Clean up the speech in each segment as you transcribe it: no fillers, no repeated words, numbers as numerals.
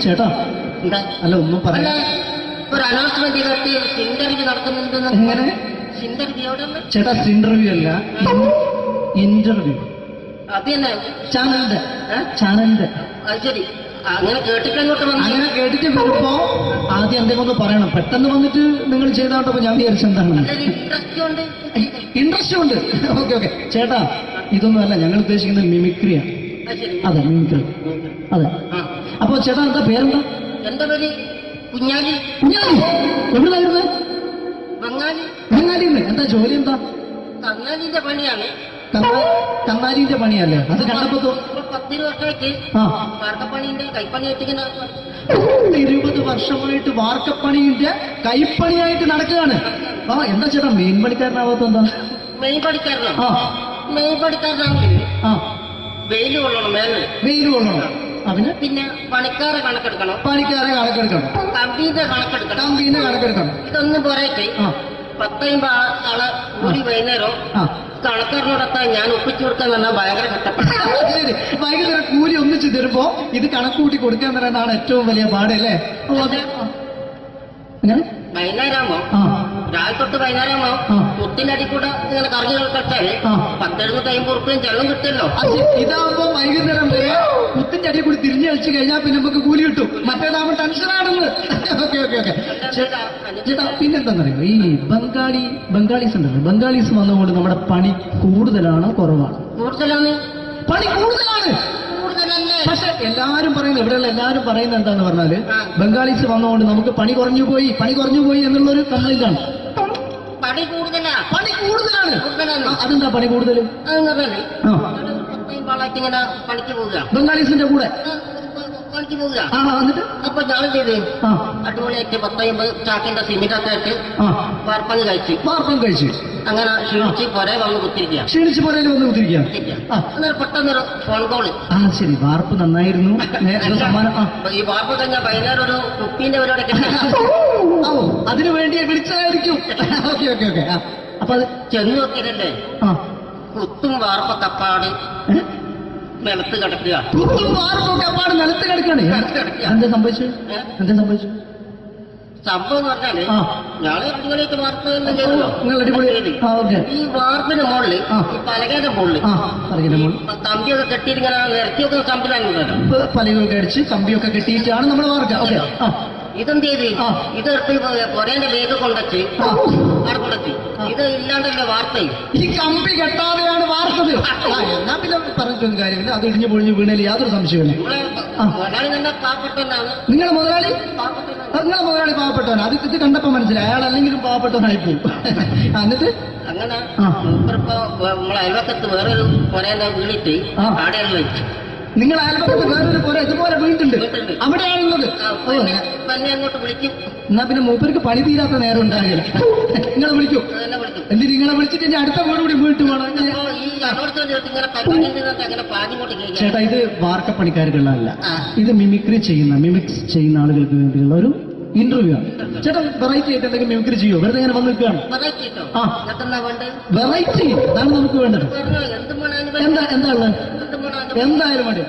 ചേട്ടാ അല്ല ഒന്നും പറയാ ഒരു അനൗൺസ്മെന്റ് കേട്ട് ഇന്റർവ്യൂ നടക്കുന്നുണ്ടെന്ന്. എങ്ങനെ ചേട്ടാ? ഇന്റർവ്യൂ അല്ല, ഇന്റർവ്യൂ. അത് തന്നെ ചാനലിന്റെ. അത് ശരി, അങ്ങനെ കേട്ടിട്ട് അങ്ങോട്ട് വന്നു. അങ്ങനെ കേട്ടിട്ട് വരുമ്പോ ആദ്യം എന്തെങ്കിലും ഒന്ന് പറയണം. പെട്ടെന്ന് വന്നിട്ട് നിങ്ങൾ ചെയ്താട്ടപ്പോ ഞാൻ വിചാരിച്ചു എന്താണ് ഇൻട്രസ്റ്റ് ഉണ്ട്. ഓക്കെ ചേട്ടാ, ഇതൊന്നും അല്ല ഞങ്ങൾ ഉദ്ദേശിക്കുന്നത് മിമിക്രിയാണ്. അതെ, മിമിക്രി. അതെ. അപ്പൊ ചേട്ടാ എന്താ പേരെന്താ? എന്റെ പേര് കുഞ്ഞാലി. കുഞ്ഞാലി എവിടെയായിരുന്നു? ബംഗാളിന്ന്. എന്താ ജോലി? എന്താ? കന്നാലിന്റെ പണിയാണ്. കന്നാലിന്റെ പണിയല്ലേ? അത് കണ്ടപ്പോ 10 വർഷമായിട്ട് വാർക്കപ്പണിന്റെ കൈപ്പണിയായിട്ട് 20 വർഷമായിട്ട് വാർക്കപ്പണിന്റെ കൈപ്പണിയായിട്ട് നടക്കുകയാണ്. എന്താ ചേട്ടാ മെയിൻ പണിക്കാരനാവാത്ത? എന്താ മെയിൻ പണിക്കാരനാണെങ്കിൽ വെയിൽ കൊള്ളണം, വെയിൽ കൊള്ളണം. പിന്നെ പണിക്കാരെ കണക്കെടുക്കണം, കമ്പീന്റെ കണക്കെടുക്കണം. ഇതൊന്നും പോരായിട്ട് 10-50 ആളെ കൂടി വൈകുന്നേരം കണക്കാരനോടൊക്കെ ഞാൻ ഒപ്പിച്ചു കൊടുക്കാൻ പറഞ്ഞാൽ ഭയങ്കര കഷ്ടപ്പെട്ടു. വൈകുന്നേരം കൂലി ഒന്നിച്ച് തരുമ്പോ ഇത് കണക്കൂട്ടി കൊടുക്കാൻ പറയുന്നതാണ് ഏറ്റവും വലിയ പാടല്ലേ? വൈകുന്നേരമാകുമ്പോ രാവിലെ തൊട്ട് വൈകുന്നേരമാകുമ്പോ മുത്തിന്റെ അടി കൂടെ ഇങ്ങനെ കറങ്ങി കളിച്ചാല് 10-750 ഉറുപ്പിയും ചെള്ളം കിട്ടുമല്ലോ. ഇതാവുമ്പോ വൈകുന്നേരം വരെ മുത്തിന്റെ അടി കൂടി തിരിഞ്ഞു കളിച്ചു കഴിഞ്ഞാൽ പിന്നെ നമുക്ക് കൂലി കിട്ടും. മറ്റേതാവുമ്പോ ടെൻഷനാണെന്ന്. ചേട്ടാ പിന്നെന്താന്നറിയോ, ഈ ബംഗാളീസ് ഉണ്ടല്ലോ, ബംഗാളീസ് വന്നുകൊണ്ട് നമ്മുടെ പണി കൂടുതലാണോ കുറവാണ്? പണി കൂടുതലാണ്. പക്ഷെ എല്ലാരും പറയുന്നത്, ഇവിടെയുള്ള എല്ലാരും പറയുന്നത് എന്താന്ന് പറഞ്ഞാല് ബംഗാളീസ് വന്നുകൊണ്ട് നമുക്ക് പണി കുറഞ്ഞു പോയി എന്നുള്ളൊരു കംപ്ലൈന്റ് ആണ്. പണി കൂടുതലാണ്. അതെന്താ പണി കൂടുതൽ? ബംഗാളീസിന്റെ കൂടെ പണിക്ക് പോവുക. അപ്പൊ ഞാൻ ചെയ്ത് അടിപൊളിയായിട്ട് 10-50 ചാക്കിന്റെ സിമെന്റൊക്കെ ആയിട്ട് വാർപ്പം കഴിച്ചു. അങ്ങനെ ക്ഷീണിച്ച് പുരയിൽ വന്ന് കുത്തിരിക്കുക. അന്നേരം പെട്ടെന്നൊരു ഫോൺ കോള്. ശരി, വാർപ്പ് നന്നായിരുന്നു. ഈ വാർപ്പ് കഴിഞ്ഞാൽ വൈകുന്നേരം ഒരു കുപ്പീന്റെ പരിപാടി അതിനു വേണ്ടി വിളിച്ചതായിരിക്കും. അപ്പൊ അത് ചെന്ന് നോക്കിയതല്ലേ, കുത്തും വാർപ്പ തപ്പാട് നിലത്ത് കിടക്കുക. നിലത്ത് കിടക്കാണ്. എന്താ സംഭവിച്ചു? സംഭവം എന്ന് പറഞ്ഞാല് ഞങ്ങള് അടിപൊളിയായിട്ട് വാർപ്പ് ഈ വാർപ്പിന് മുകളില് ഈ പലകയുടെ മുകളില് കമ്പിയൊക്കെ കെട്ടിയിട്ട് ഇങ്ങനെ നിരത്തിയൊക്കെ കമ്പിലാണ് പലകൊക്കെ അടിച്ച് കമ്പിയൊക്കെ കെട്ടിയിട്ടാണ് നമ്മൾ വാർക്കുക. ഇതെന്ത് ചെയ്ത് ഇതെടുത്ത് പൊരേന്റെ വേഗം കൊണ്ടെത്തി അവിടെ കൊണ്ടെത്തി. ഇത് ഇല്ലാണ്ടല്ലേ വാർത്തയും. ഈ കമ്പി കെട്ടാതെയാണ് വാർത്തത്. എന്നാ പിന്നെ പറഞ്ഞിട്ടൊന്നും കാര്യമില്ല. അത് ഇടിഞ്ഞു പൊളിഞ്ഞു വീണേൽ യാതൊരു സംശയമില്ല. മുതലാളി നല്ല പാവപ്പെട്ടവനാണ്. നിങ്ങളുടെ മുതലാളി പാവപ്പെട്ടവനാണ്. അത് ഇത് കണ്ടപ്പോ മനസ്സിലായി അയാൾ അല്ലെങ്കിലും പാവപ്പെട്ടവനായിപ്പോയി. എന്നിട്ട് അങ്ങനെ ഇപ്പൊ നമ്മളെ അയൽവക്കത്ത് വേറൊരു പൊരേന്റെ വീണിട്ട് ആടെയുള്ള നിങ്ങൾ അയൽപക്കത്ത് വേറൊരു പോലെ ഇതുപോലെ വീണ്ടുണ്ട്, അവിടെയാണുള്ളത്. തന്നെ അങ്ങോട്ട് വിളിക്കും. എന്നാ പിന്നെ മൂപ്പർക്ക് പണി തീരാത്ത നേരം ഉണ്ടാകില്ല. നിങ്ങളെ വിളിക്കും. എന്തിന് നിങ്ങളെ വിളിച്ചിട്ട് ഇനി അടുത്ത വീട് കൂടി വീട്ടു വേണം. ചേട്ടാ, ഇത് വാർക്കപ്പണിക്കാർക്കുള്ളതല്ല. ഇത് മിമിക്സ് ചെയ്യുന്ന ആളുകൾക്ക് വേണ്ടിയുള്ള ഒരു ഇന്റർവ്യൂ ആണ്. ചേട്ടാ വെറൈറ്റി ആയിട്ട് എന്തെങ്കിലും മിമിക്രി ചെയ്യോ? വെറുതെ ഇങ്ങനെ വന്ന് നിൽക്കുകയാണ്. വെറൈറ്റി അതാണ് നമുക്ക് വേണ്ടത്. എന്താ ഉള്ളത്? എന്തായാലും മതി.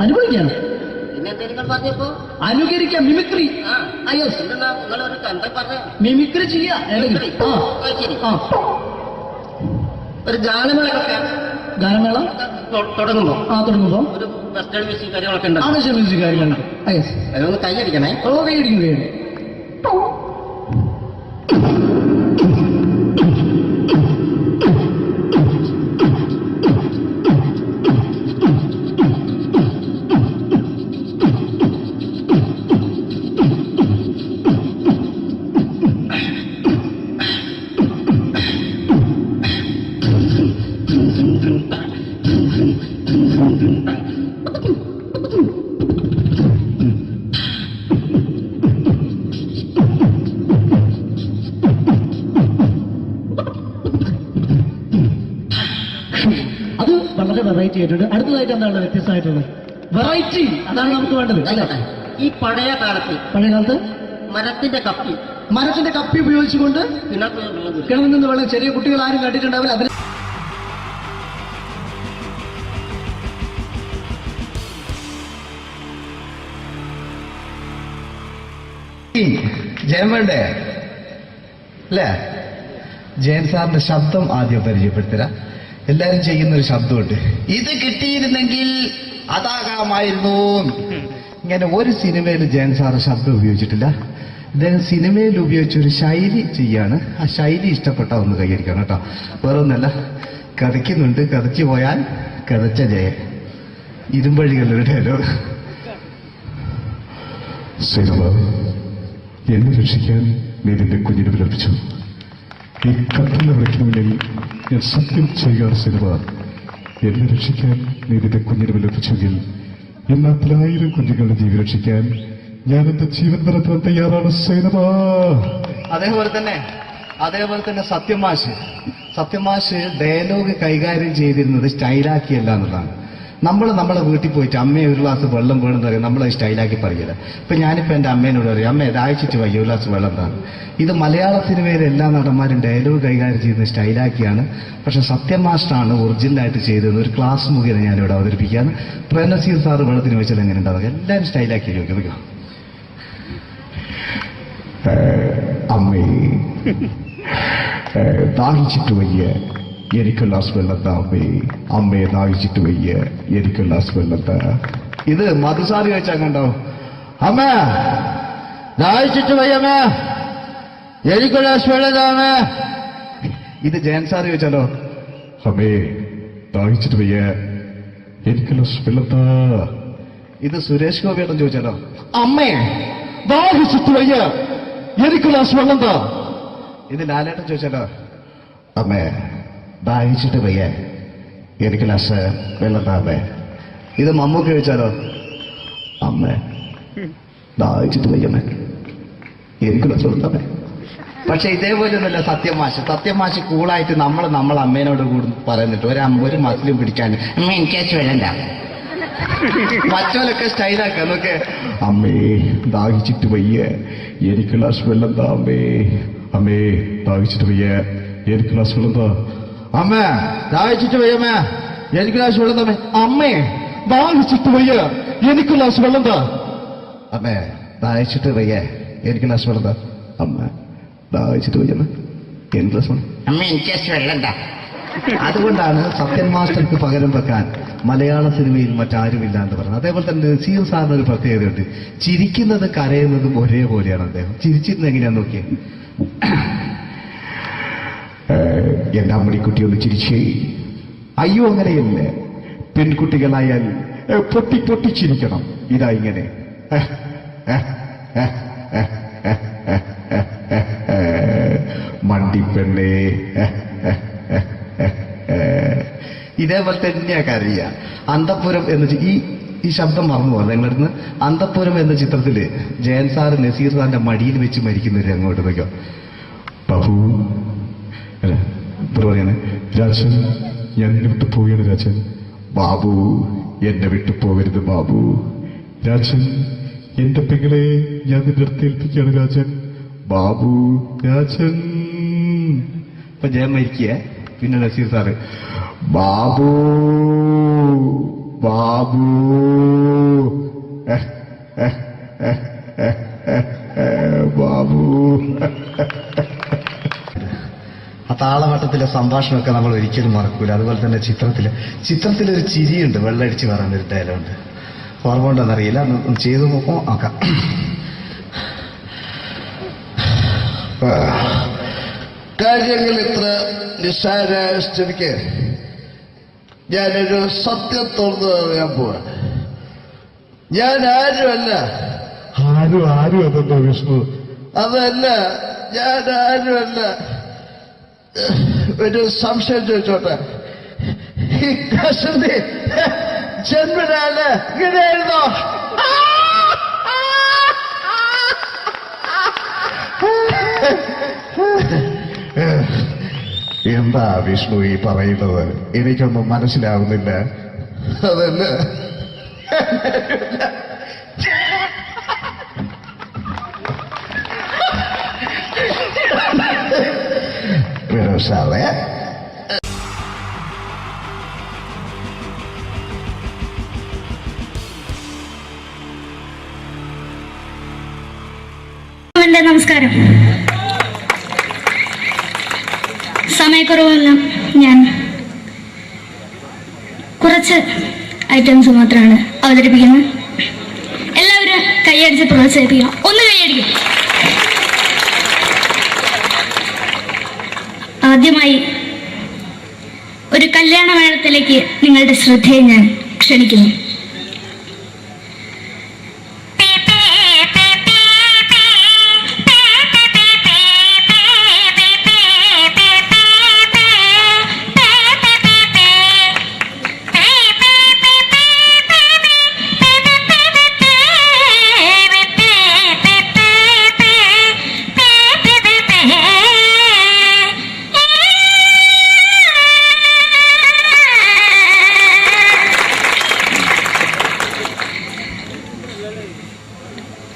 അനുഭവിക്കാണ്, അനുകരിക്കാം. മിമിക്രി മിമിക്രി ചെയ്യാ. ഒരു ഗാനമേള തുടങ്ങുമ്പോ ഒരു വെസ്റ്റേൺ മ്യൂസിക് കാര്യങ്ങളൊക്കെ ഉണ്ട്. മ്യൂസിക് കാര്യങ്ങളുണ്ട്. അതൊന്ന് കൈയടിക്കണേ. കൈയടിക്കും. അത് വളരെ വെറൈറ്റി ആയിട്ടുണ്ട്. അടുത്തതായിട്ട് എന്താണ് വ്യത്യസ്തമായിട്ടുള്ളത്? വെറൈറ്റി അതാണ് നമുക്ക് വേണ്ടത്. ഈ പഴയ കാലത്ത് മരത്തിന്റെ കപ്പി ഉപയോഗിച്ചുകൊണ്ട് കിണറിൽ നിന്ന് വെള്ളം ചെറിയ കുട്ടികൾ ആരും കണ്ടിട്ടുണ്ടാവില്ല. അതിന് ജയൻ വേണ്ടേ അല്ലേ? ജയൻ സാറിന്റെ ശബ്ദം ആദ്യം പരിചയപ്പെടുത്തരാ. എല്ലാരും ചെയ്യുന്നൊരു ശബ്ദമുണ്ട്, ഇത് കിട്ടിയിരുന്നെങ്കിൽ അതാകാമായിരുന്നു. ഇങ്ങനെ ഒരു സിനിമയിൽ ജയൻ സാറ് ശബ്ദം ഉപയോഗിച്ചിട്ടില്ല. അദ്ദേഹം സിനിമയിൽ ഉപയോഗിച്ച ഒരു ശൈലി ചെയ്യാണ്. ആ ശൈലി ഇഷ്ടപ്പെട്ട ഒന്ന് കൈകരിക്കണം കേട്ടോ. വേറെ ഒന്നല്ല, കഥയ്ക്കുന്നുണ്ട്, കഥച്ചു പോയാൽ കഥച്ച ജയൻ. ഇരുമ്പഴികളുടെ ഡയലോഗ്. സൈനബ, എന്നെ രക്ഷിക്കാൻ നീ നിന്റെ കുഞ്ഞിനെ വിലപിച്ചു. ഈ കത്തലിനെ വിളിക്കണമെങ്കിൽ ഞാൻ സത്യം ചെയ്യുകയാണ് സൈനബ. എന്നെ രക്ഷിക്കാൻ നീ നിന്റെ കുഞ്ഞിനെ വിലപിച്ചെങ്കിൽ എല്ലാ 10,000 കുഞ്ഞുങ്ങളുടെ ജീവൻ രക്ഷിക്കാൻ ഞാൻ എന്റെ ജീവൻ വരത്താൻ തയ്യാറാണ് സൈനബ. അതേപോലെ തന്നെ സത്യമാഷ് ഡയലോഗ് കൈകാര്യം ചെയ്തിരുന്നത് സ്റ്റൈലാക്കിയല്ല എന്നുള്ളതാണ്. നമ്മൾ നമ്മളെ വീട്ടിൽ പോയിട്ട് അമ്മയെ ഒരു ഗ്ലാസ് വെള്ളം വേണമെന്ന് പറയും, നമ്മളത് സ്റ്റൈലാക്കി പറയില്ല. ഇപ്പൊ ഞാനിപ്പോ എന്റെ അമ്മേനോട് പറയും, അമ്മ ദാഹിച്ചിട്ട് വയ്യ ഒരു ഗ്ലാസ് വെള്ളം എന്താണ്. ഇത് മലയാള സിനിമയിലെ എല്ലാ നടന്മാരും ഡയലോഗ് കൈകാര്യം ചെയ്യുന്നത് സ്റ്റൈലാക്കിയാണ്. പക്ഷെ സത്യമാഷ്ടാണ് ഒറിജിനലായിട്ട് ചെയ്തത്. ഒരു ക്ലാസ് മുഖേന ഞാനിവിടെ അവതരിപ്പിക്കുകയാണ്. പ്രേംനസീർ സാറ് വെള്ളത്തിന് വെച്ചാൽ എങ്ങനെ ഉണ്ടാവുക? എല്ലാവരും സ്റ്റൈലാക്കി ചോദിക്കുക. അമ്മേ, ദാഹിച്ചിട്ട് വയ്യ, എനിക്ക് ഗ്ലാസ് വെള്ളം താ അമ്മേ. അമ്മയെ ദാഹിച്ചിട്ട് വയ്യ, എനിക്ക് ഗ്ലാസ് വെള്ളം താ. ഇത് മധുസാറി വെച്ചാൽ കണ്ടോ, അമ്മ ദാഹിച്ചിട്ട് വയ്യമ്മ, എനിക്ക് ഗ്ലാസ് വെള്ളം താ അമ്മ. ഇത് ജയൻ സാറി വെച്ചാലോ, അമ്മേ ദാഹിച്ചിട്ട് വയ്യ, എനിക്ക് ഗ്ലാസ് വെള്ളം താ. ഇത് സുരേഷ് ഗോപിയേട്ടൻ ചോദിച്ചാലോ, അമ്മേ ദാഹിച്ചിട്ട് വയ്യ, എനിക്ക് ഗ്ലാസ് വെള്ളം താ. ഇത് ലാലേട്ടൻ ചോദിച്ചാലോ, അമ്മേ ദാഹിച്ചിട്ട് വയ്യ, എനിക്ക് ഗ്ലാസ് വെള്ളം താ അമ്മേ. ഇത് മമ്മൂക്ക് ചോദിച്ചാലോ, അമ്മേ ദാഹിച്ചിട്ട് വയ്യമ്മേ, എനിക്ക് ഗ്ലാസ് വെള്ളം താ അമ്മേ. പക്ഷെ ഇതേപോലെ ഒന്നുമല്ല സത്യമാഷ് കൂളായിട്ട് നമ്മളെ അമ്മേനോട് കൂടി പറയുന്നിട്ട് ഒരു മസിലും പിടിക്കാൻ അമ്മ എനിക്ക് വേണ്ട. മറ്റോലൊക്കെ സ്റ്റൈലാക്കാം നോക്കെ. അമ്മേ ദാഹിച്ചിട്ട് വയ്യ, എനിക്ക് ഗ്ലാസ് വെള്ളം താ അമ്മേ. അമ്മേ ദാഹിച്ചിട്ട് വയ്യ, എനിക്ക് ഗ്ലാസ് വെള്ളം താ. അമ്മ ദാഹിച്ചിട്ട് വയ്യമ്മ, എനിക്ക് ഗ്ലാസ് വെള്ളം തമ്മേ. അമ്മേ ദാഹിച്ചിട്ട് വയ്യ, എനിക്ക് ഗ്ലാസ് വെള്ളം താ. അമ്മേ ദാഹിച്ചിട്ട് വയ്യ, എനിക്ക് ഗ്ലാസ് വെള്ളം താ. അമ്മ ദാഹിച്ചിട്ട് വയ്യമ്മ, എനിക്ക് ഗ്ലാസ് വെള്ളം. അമ്മ എനിക്ക് വെള്ളം താ. അതുകൊണ്ടാണ് സത്യൻ മാസ്റ്റർക്ക് പകരം വെക്കാൻ മലയാള സിനിമയിൽ മറ്റാരുമില്ല എന്ന് പറഞ്ഞത്. അതേപോലെ തന്നെ നസീർ സാറിന് ഒരു പ്രത്യേകതയുണ്ട്, ചിരിക്കുന്നത് കരയുന്നതും ഒരേപോലെയാണ് അദ്ദേഹം. ചിരിച്ചിരുന്നത് എങ്ങനെയാന്ന് നോക്കിയേ. എന്റെ അമ്മണിക്കുട്ടി ഒന്ന് ചിരിച്ചേ. അയ്യോ അങ്ങനെയല്ല, പെൺകുട്ടികളായാൽ പൊട്ടി പൊട്ടി ചിരിക്കണം. ഇതാ ഇങ്ങനെ മണ്ടിപ്പെണ്ണേ. ഇതേപോലെ തന്നെയാ കരയ. അന്തപ്പുരം എന്ന ഈ ശബ്ദം മറന്നു പോകാം നിങ്ങളിടുന്ന്. അന്തപ്പുരം എന്ന ചിത്രത്തില് ജയൻ സാറ് നസീർ സാറിന്റെ മടിയിൽ വെച്ച് മരിക്കുന്നവര് അങ്ങോട്ട് നോക്കാം. ബാബു അല്ല പറയാണ്, രാജൻ ഞാൻ എന്നെ വിട്ടു പോവുകയാണ് രാജൻ. ബാബു എന്നെ വിട്ടു പോകരുത് ബാബു. രാജൻ എന്റെ പെങ്ങളെ ഞാൻ നിന്റെ അടുത്ത് ഏൽപ്പിക്കുകയാണ് രാജൻ. ബാബു രാജൻ. ഇപ്പൊ ജയൻ മരിക്കുക, പിന്നെ നസീർ സാറ് ബാബു ബാബു. ബാബു. ആ താളവട്ടത്തിലെ സംഭാഷണമൊക്കെ നമ്മൾ ഒരിക്കലും മറക്കൂല. അതുപോലെ തന്നെ ചിത്രത്തിലൊരു ചിരിയുണ്ട്, വെള്ളടിച്ച് പറയുന്നൊരു ഡയലോഗുണ്ട്. ഓർമ്മ ഉണ്ടോന്നറിയില്ല, ഒന്ന് ചെയ്തു നോക്കാം. കാര്യങ്ങൾ ഇത്ര നിസ്സാരമായ സ്ഥിതിക്ക് ഞാനൊരു സത്യം തുറന്നു പറയാൻ പോവാ. ഞാൻ ആരുമല്ല. ആരും അതെന്താ വിഷ്ണു? അതല്ല, ഞാൻ ആരുമല്ല. ഒരു സംശയം ചോദിച്ചോട്ടെ, ഈ കസന്തി ജന്മനാണ് ഇങ്ങനെയായിരുന്നോ? എന്താ വിഷ്ണു ഈ പറയുന്നത്? എനിക്കൊന്നും മനസ്സിലാവുന്നില്ല. അതല്ല, Pero sabe നമസ്കാരം. സമയക്കുറവെല്ലാം ഞാൻ കുറച്ച് ഐറ്റംസ് മാത്രമാണ് അവതരിപ്പിക്കുന്നത്. എല്ലാവരും കൈയടിച്ച് പ്രോത്സാഹിപ്പിക്കണം. ഒന്ന് കൈയടിക്കും. ആദ്യമായി ഒരു കല്യാണമേളത്തിലേക്ക് നിങ്ങളുടെ ശ്രദ്ധയെ ഞാൻ ക്ഷണിക്കുന്നു.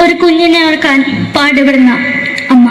ഒരു കുഞ്ഞിനെ ഓർക്കാൻ പാടുപെടുന്ന അമ്മ.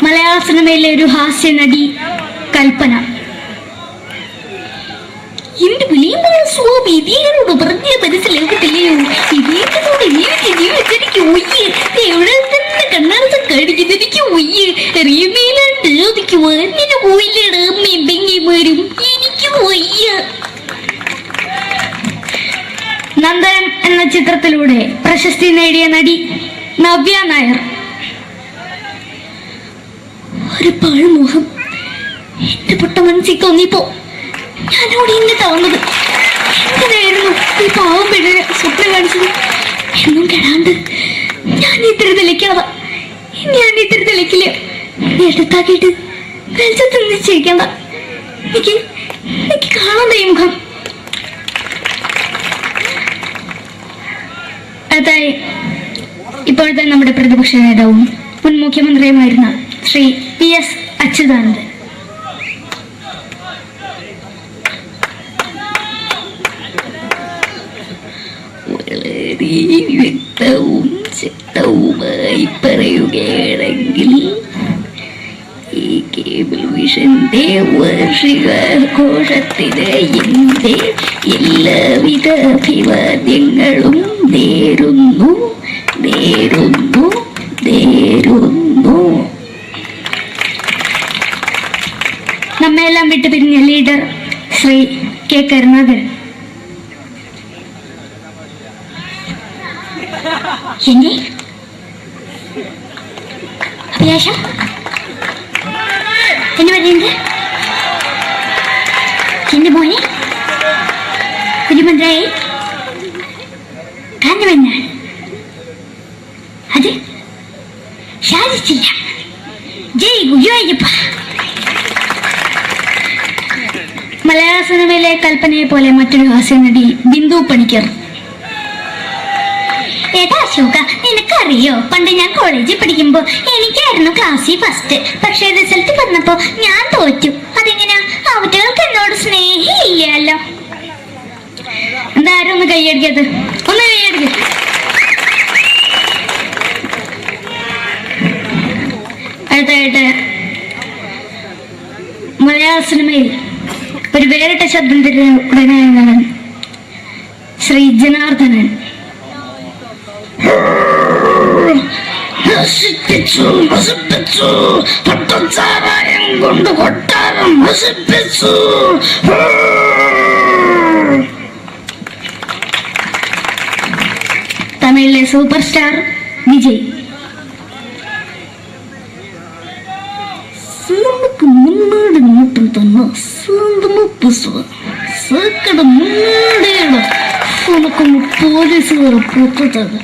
മലയാള സിനിമയിലെ ഒരു ഹാസ്യ നടി കൽപ്പന. എന്റെ വിളിയമ്പല സ്വാമി ഇതിനോട് പറഞ്ഞ മനസ്സിലാകത്തില്ലയോ? ഇതിനോട് എനിക്ക് ജീവിതത്തിലേക്ക് ഒയ്യ് എവിടെ തന്നെ കണ്ണാറത്ത് കടിക്കുന്നത് എനിക്ക് ഒയ്യ് റിയമയിലാണ്ട് എനിക്ക് വന്നിന് പോയില്ലേടാ അമ്മയും പെങ്ങിമാരും എനിക്ക് ഒയ്യ. നന്ദനം എന്ന ചിത്രത്തിലൂടെ പ്രശസ്തി നേടിയ നടി നവ്യ നായർ. ഒരു പാഴ്മോഹം എന്റെ പൊട്ട മനസ്സിൽ തോന്നിയപ്പോ ഞാനോട് ഇങ്ങോട്ടാ വന്നത്. എന്തിനായിരുന്നു ഈ പാവം പിഴയെ സ്വപ്നം കാണിച്ചത്? എന്നും കെടാണ്ട് ഞാൻ ഇത്തിരി തെളിക്കാതെ ഞാൻ ഇത്തിരി തെളിക്കില്ല. എടുത്താക്കിയിട്ട് വെളിച്ചത്ത് നിശ്ചയിക്കണ്ട. എനിക്ക് കാണാൻ ഈ മുഖം. അതായി ഇപ്പോഴത്തെ നമ്മുടെ പ്രതിപക്ഷ നേതാവും മുൻ മുഖ്യമന്ത്രിയുമായിരുന്ന ശ്രീ PS അച്യുതാനന്ദൻ. വളരെ വ്യക്തവും ശക്തവുമായി പറയുകയാണെങ്കിൽ ഈ കേബിൾ വിഷന്റെ വാർഷികാഘോഷത്തിന് എന്റെ എല്ലാവിധ അഭിവാദ്യങ്ങളും നേരുന്നു നേരുന്നു നേരുന്നു. നമ്മയെല്ലാം വിട്ടുപിരിഞ്ഞ ലീഡർ ശ്രീ K കരുണാകരൻ. എന്റെ അഭിലാഷം എന്ന് പറയുന്നത് എന്റെ മോനെ തിരുമന്ത്രായി കാരണവന്നാണ്. അത് സാധിച്ചില്ല. ജയ് ഗുരുവായൂരപ്പ. മലയാള സിനിമയിലെ കൽപ്പനയെ പോലെ മറ്റൊരു ഹാസ്യ നടി ബിന്ദു പണിക്കർ. ഏട്ടാ അശോക, നിനക്കറിയോ പണ്ട് ഞാൻ കോളേജിൽ പഠിക്കുമ്പോ എനിക്കായിരുന്നു ക്ലാസ്സിൽ ഫസ്റ്റ്. പക്ഷെ റിസൾട്ട് പറഞ്ഞപ്പോ ഞാൻ തോറ്റു. അതെങ്ങനെയാ? അവറ്റകൾക്ക് എന്നോട് സ്നേഹമില്ലല്ലോ. എന്താരും ഒന്ന് കൈയടിക്കത്? ഒന്ന് കൈയടിക്ക. അടുത്തായിട്ട് മലയാള സിനിമയിൽ ഒരു വേറിട്ട ശബ്ദം തരുന്ന ശ്രീ ജനാർദ്ദനൻ. നശിപ്പിച്ചു നശിപ്പിച്ചു പട്ടച്ചാരായം കൊണ്ട് കൊട്ടാരം നശിപ്പിച്ചു. തമിഴിലെ സൂപ്പർ സ്റ്റാർ വിജയ്. നമുക്ക് മുന്നോടി നോട്ടം തന്ന സ്വന്തം സക്കട മുന്നോടിയാണ് ഉനക്കൊന്ന് പോലീസുകാർ പൊത്തത്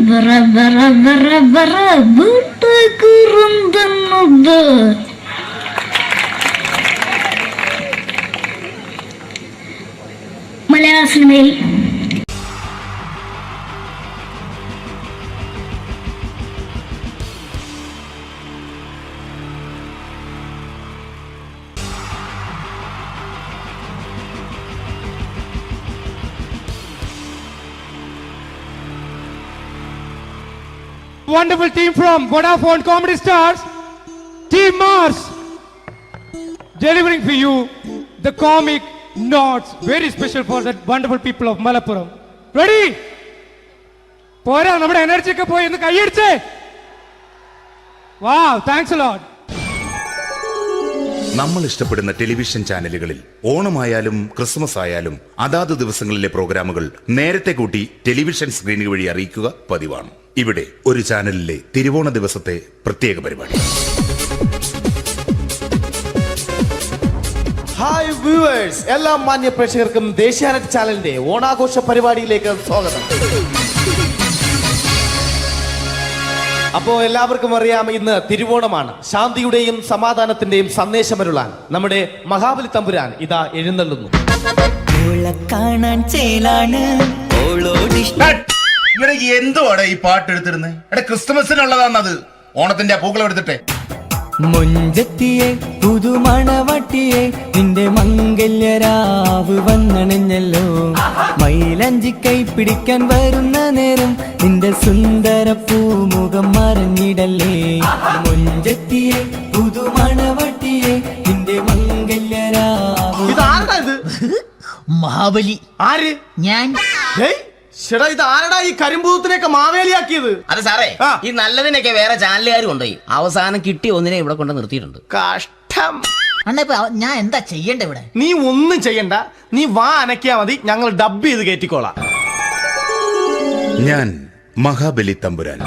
വറ വറ വറ വറ വീട്ടുകുറുന്നത്. മലയാള സിനിമയിൽ wonderful team from Vodafone Comedy Stars, Team Mars, delivering for you the comic notes, very special for the wonderful people of Malappuram. Ready? പോരാ, നമ്മുടെ എനർജി ഒക്കെ പോയി ഒന്ന് കൈയടിച്ചേ. Wow, thanks a lot. നമ്മൾ ഇഷ്ടപ്പെടുന്ന ടെലിവിഷൻ ചാനലുകളിൽ ഓണമായാലും ക്രിസ്മസ് ആയാലും അതാത് ദിവസങ്ങളിലെ പ്രോഗ്രാമുകൾ നേരത്തെ കൂട്ടി ടെലിവിഷൻ സ്ക്രീനുകൾ വഴി അറിയിക്കുക പതിവാണ്. ഇവിടെ ഒരു ചാനലിലെ തിരുവോണ ദിവസത്തെ പ്രത്യേക പരിപാടി. ഹായ് വ്യൂവേഴ്സ്, എല്ലാ മാന്യ പ്രേക്ഷകർക്കും ദേശീയാനെറ്റ് ചാനലിന്റെ ഓണാഘോഷ പരിപാടിയിലേക്ക് സ്വാഗതം. അപ്പോ എല്ലാവർക്കും അറിയാം, ഇന്ന് തിരുവോണമാണ്. ശാന്തിയുടെയും സമാധാനത്തിന്റെയും സന്ദേശമരുളാൻ നമ്മുടെ മഹാബലി തമ്പുരാൻ ഇതാ എഴുന്നള്ളുന്നു. കാണാൻ ചേലാണ് എന്തുവാടാ ഈ പാട്ട് എടുത്തിരുന്നത്? എടാ, ക്രിസ്മസിനുള്ളതാണത്. ഓണത്തിന്റെ പൂക്കളം എടുത്തിട്ടെ. മൊഞ്ചത്തിയെ പുതുമണവട്ടിയെ നിന്റെ മംഗല്യരാവ് വന്നണഞ്ഞല്ലോ. മൈലഞ്ചി കൈ പിടിക്കാൻ വരുന്ന നേരം നിന്റെ സുന്ദര പൂമുഖം മറഞ്ഞിടല്ലേ. മൊഞ്ചത്തിയെ പുതുമണവട്ടിയെ നിന്റെ മംഗല്യരാവ്. ഇതാരടാ ഇത്? മഹാബലി. ആര്? ഞാൻ. ചേട്ടാ, ഇത് ആരടാ ഈ കരിമ്പൂത്തിനെയൊക്കെ മാവേലിയാക്കിയത്? അത് സാറേ, ഈ നല്ലതിനൊക്കെ വേറെ ചാനലുകാർ കൊണ്ടുപോയി അവസാനം കിട്ടി ഒന്നിനെ ഇവിടെ കൊണ്ട് നിർത്തിയിട്ടുണ്ട്. കഷ്ടം. അണ്ണ ഞാൻ എന്താ ചെയ്യണ്ട ഇവിടെ? നീ ഒന്നും ചെയ്യണ്ട, നീ വാ അനക്കിയാ മതി, ഞങ്ങൾ ഡബ് ചെയ്ത് കയറ്റിക്കോളാം. ഞാൻ മഹാബലി തമ്പുരാൻ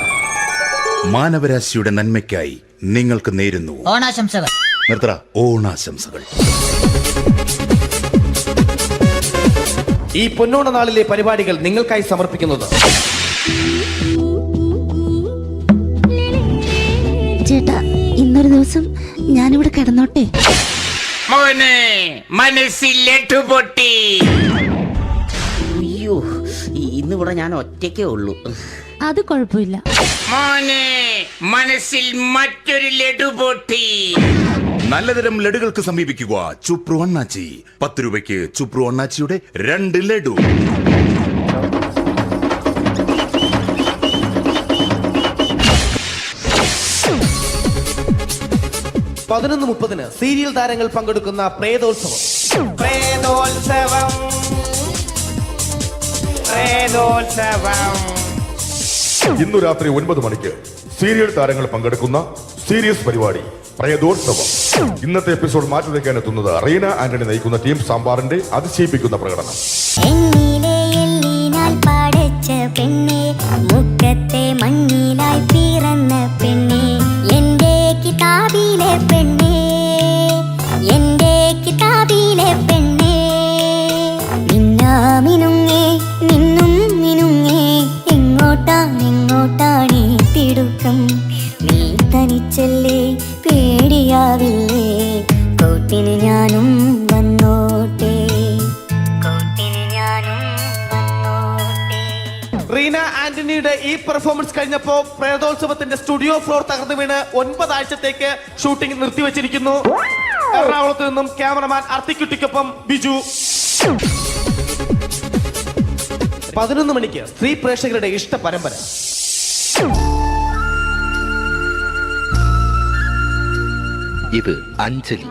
മാനവരാശിയുടെ നന്മയ്ക്കായി നിങ്ങൾക്ക് നേരുന്നു ഓണാശംസകൾ. നിർത്തറ. ഓണാശംസകൾ. ഈ പൊന്നോണ നാളിലെ പരിപാടികൾ നിങ്ങൾക്കായി സമർപ്പിക്കുന്നത് ചേട്ടാ, ഇന്നൊരു ദിവസം ഞാനിവിടെ കിടന്നോട്ടെ. മോനെ മനസ്സിലെട്ടു പൊട്ടി. അയ്യോ, ഇന്നിവിടെ ഞാൻ ഒറ്റയ്ക്കേ ഉള്ളൂ. അത് കുഴപ്പമില്ല. മോനെ മനസ്സിൽ മറ്റൊരു ലഡു പൊട്ടി. നല്ലതരം ലഡുകൾക്ക് സമീപിക്കുക ചുപ്രു അണ്ണാച്ചി. 10 രൂപയ്ക്ക് ചുപ്രു അണ്ണാച്ചിയുടെ 2 ലഡു. (11:30) സീരിയൽ താരങ്ങൾ പങ്കെടുക്കുന്ന പ്രേതോത്സവം. ഇന്നു രാത്രി 9 മണിക്ക് സീരിയൽ താരങ്ങൾ പങ്കെടുക്കുന്ന സീരിയസ് പരിപാടി പ്രേതോത്സവം. ഇന്നത്തെ എപ്പിസോഡ് മാറ്റി വയ്ക്കാൻ എത്തുന്നത് റീന ആന്റണി നയിക്കുന്ന ടീം സാമ്പാറിന്റെ അതിശയിപ്പിക്കുന്ന പ്രകടനം. മുറ്റത്തെ മണ്ണിലായി പിറന്ന പെണ്ണേ, എന്റെ കിതാബിലെ പെണ്ണേ, എന്റെ കിതാബിലെ പെണ്ണേ. മിന്നാമിനുങ്ങേ നിന്നും മിനുങ്ങേ, എങ്ങോട്ടാണെങ്ങോട്ടാണീ തിടുക്കം? നീ തനിച്ചല്ലേ, പേടിയാവില്ലേ? കൂട്ടിന് ഞാനും വന്നോട്ടെ, കൂട്ടിന് ഞാനും വന്നോട്ടെ. റീന ആന്റണിയുടെ ഈ പെർഫോമൻസ് കഴിഞ്ഞപ്പോ പ്രേതോത്സവത്തിന്റെ സ്റ്റുഡിയോ ഫ്ലോർ തകർന്നു വീണ് 9 ആഴ്ചത്തേക്ക് ഷൂട്ടിംഗ് നിർത്തിവെച്ചിരിക്കുന്നു. എറണാകുളത്ത് നിന്നും ക്യാമറമാൻ അർത്തിക്കുട്ടിക്കൊപ്പം ബിജു. 11 മണിക്ക് സ്ത്രീ പ്രേക്ഷകരുടെ ഇഷ്ട പരമ്പര. ഇത് അഞ്ജലി.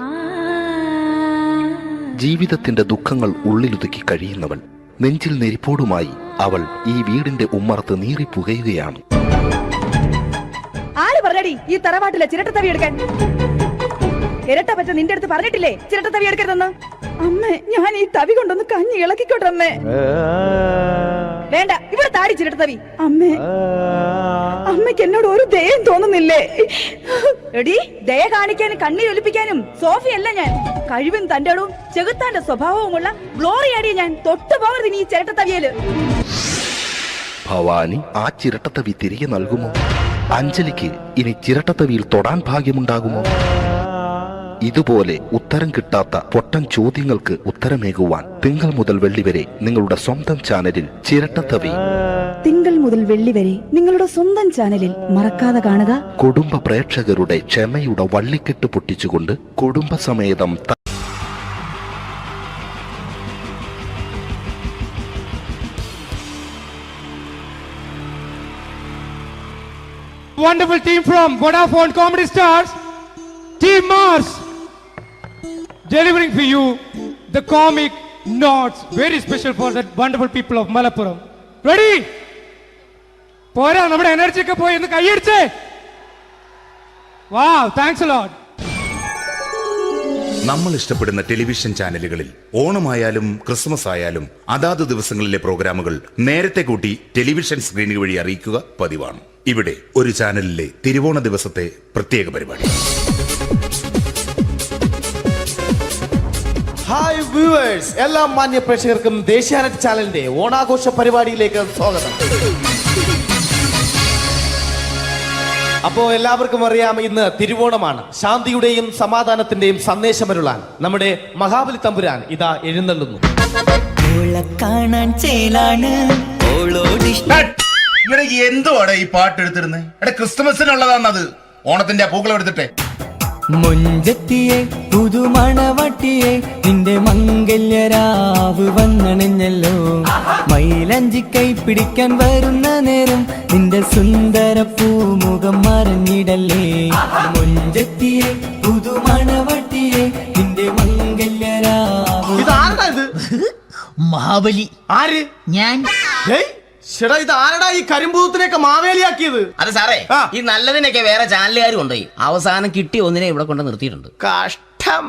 ജീവിതത്തിന്റെ ദുഃഖങ്ങൾ ഉള്ളിലൊതുക്കി കഴിയുന്നവൾ. നെഞ്ചിൽ നെരിപ്പോടുമായി അവൾ ഈ വീടിന്റെ ഉമ്മറത്ത് നീറിപ്പുകയുകയാണ്. ആര് പറഞ്ഞടി ഈ തറവാട്ടിലെ ചിരട്ടത്തവി എടുക്കാൻ? ഇരട്ട പറ്റ നിന്റെ അടുത്ത് പറഞ്ഞിട്ടില്ലേ ചിരട്ടത്തവി എടുക്കരുതെന്ന്? അമ്മേ, ഞാൻ ഈ തവി കൊണ്ടൊന്ന് കഞ്ഞി ഇളക്കിക്കോട്ടെ അമ്മേ. വേണ്ട, ഇവിടെ താടി ചിരട്ടത്തവി. അമ്മേ, അമ്മയ്ക്ക് എന്നോട് ഒരു ദയം തോന്നുന്നില്ലേ? എടി, ദയ കാണിക്കാനും കണ്ണീരൊലിപ്പിക്കാനും സോഫിയല്ല ഞാൻ. കഴിവും തന്റെ ഇടവും ചെകുത്താന്റെ സ്വഭാവവുമുള്ള ഗ്ലോറിയാടിയ ഞാൻ. തൊട്ടുപോകരുത് നീ ചിരട്ടത്തവിയല്. ഭവാനി ആ ചിരട്ടത്തവി തിരികെ നൽകുമോ? അഞ്ജലിക്ക് ഇനി ചിരട്ടത്തവിയിൽ തൊടാൻ ഭാഗ്യമുണ്ടാകുമോ? ഇതുപോലെ ഉത്തരം കിട്ടാത്ത പൊട്ടൻ ചോദ്യങ്ങൾക്ക് ഉത്തരമേകുവാൻ തിങ്കൾ മുതൽ വെള്ളി വരെ നിങ്ങളുടെ സ്വന്തം ചാനലിൽ ചിരട്ടത്തവി. തിങ്കൾ മുതൽ വെള്ളി വരെ നിങ്ങളുടെ സ്വന്തം ചാനലിൽ മറക്കാതെ കാണുക. കുടുംബ പ്രേക്ഷകരുടെ ക്ഷമയുടെ വള്ളിക്കെട്ട് പൊട്ടിച്ചുകൊണ്ട് കുടുംബസമേതം wonderful team from Vodafone Comedy Stars, Team Mars, delivering for you the comic notes, very special for the wonderful people of Malappuram. Ready? പോരാ, നമ്മുടെ എനർജി ഒക്കെ പോയി, ഒന്ന് കൈയടിച്ചേ. Wow, thanks a lot. നമ്മൾ ഇഷ്ടപ്പെടുന്ന ടെലിവിഷൻ ചാനലുകളിൽ ഓണമായാലും ക്രിസ്മസ് ആയാലും അതാത് ദിവസങ്ങളിലെ പ്രോഗ്രാമുകൾ നേരത്തെ കൂട്ടി ടെലിവിഷൻ സ്ക്രീനുകൾ വഴി അറിയിക്കുക പതിവാണ്. ഇവിടെ ഒരു ചാനലിലെ തിരുവോണ ദിവസത്തെ പ്രത്യേക പരിപാടി. ഹായ് വ്യൂവേഴ്സ്, എല്ലാ മാന്യ പ്രേക്ഷകർക്കും ദേശീയാനെറ്റ് ചാനലിന്റെ ഓണാഘോഷ പരിപാടിയിലേക്ക് സ്വാഗതം. അപ്പോ എല്ലാവർക്കും അറിയാം, ഇന്ന് തിരുവോണമാണ്. ശാന്തിയുടെയും സമാധാനത്തിന്റെയും സന്ദേശമരുളാൻ നമ്മുടെ മഹാബലി തമ്പുരാൻ ഇതാ എഴുന്നള്ളുന്നു. എന്തുവാടെ ഈ പാട്ട് എടുത്തിരുന്നത്? എടാ, ക്രിസ്മസിനുള്ളതാണത്. ഓണത്തിന്റെ പൂക്കളം എടുത്തിട്ടെ. മൊഞ്ചത്തിയെ പുതുമണവട്ടിയെ നിന്റെ മംഗല്യരാവ് വന്നണഞ്ഞല്ലോ. മൈലഞ്ചി കൈ പിടിക്കാൻ വരുന്ന നേരം നിന്റെ സുന്ദര പൂമുഖം മറഞ്ഞിടല്ലേ. മൊഞ്ചത്തിയെ പുതുമണവട്ടിയെ നിന്റെ മംഗല്യരാവ്. മഹാബലി. ആര്? ഞാൻ. ചേട്ടാ, ഇത് ആരടാ ഈ കരിമ്പൂത്തിനെയൊക്കെ മാവേലിയാക്കിയത്? അത് സാറേ, ഈ നല്ലതിനൊക്കെ വേറെ ചാനലുകാർ കൊണ്ടുപോയി അവസാനം കിട്ടിയ ഒന്നിനെ ഇവിടെ കൊണ്ട് നിർത്തിയിട്ടുണ്ട്. കഷ്ടം.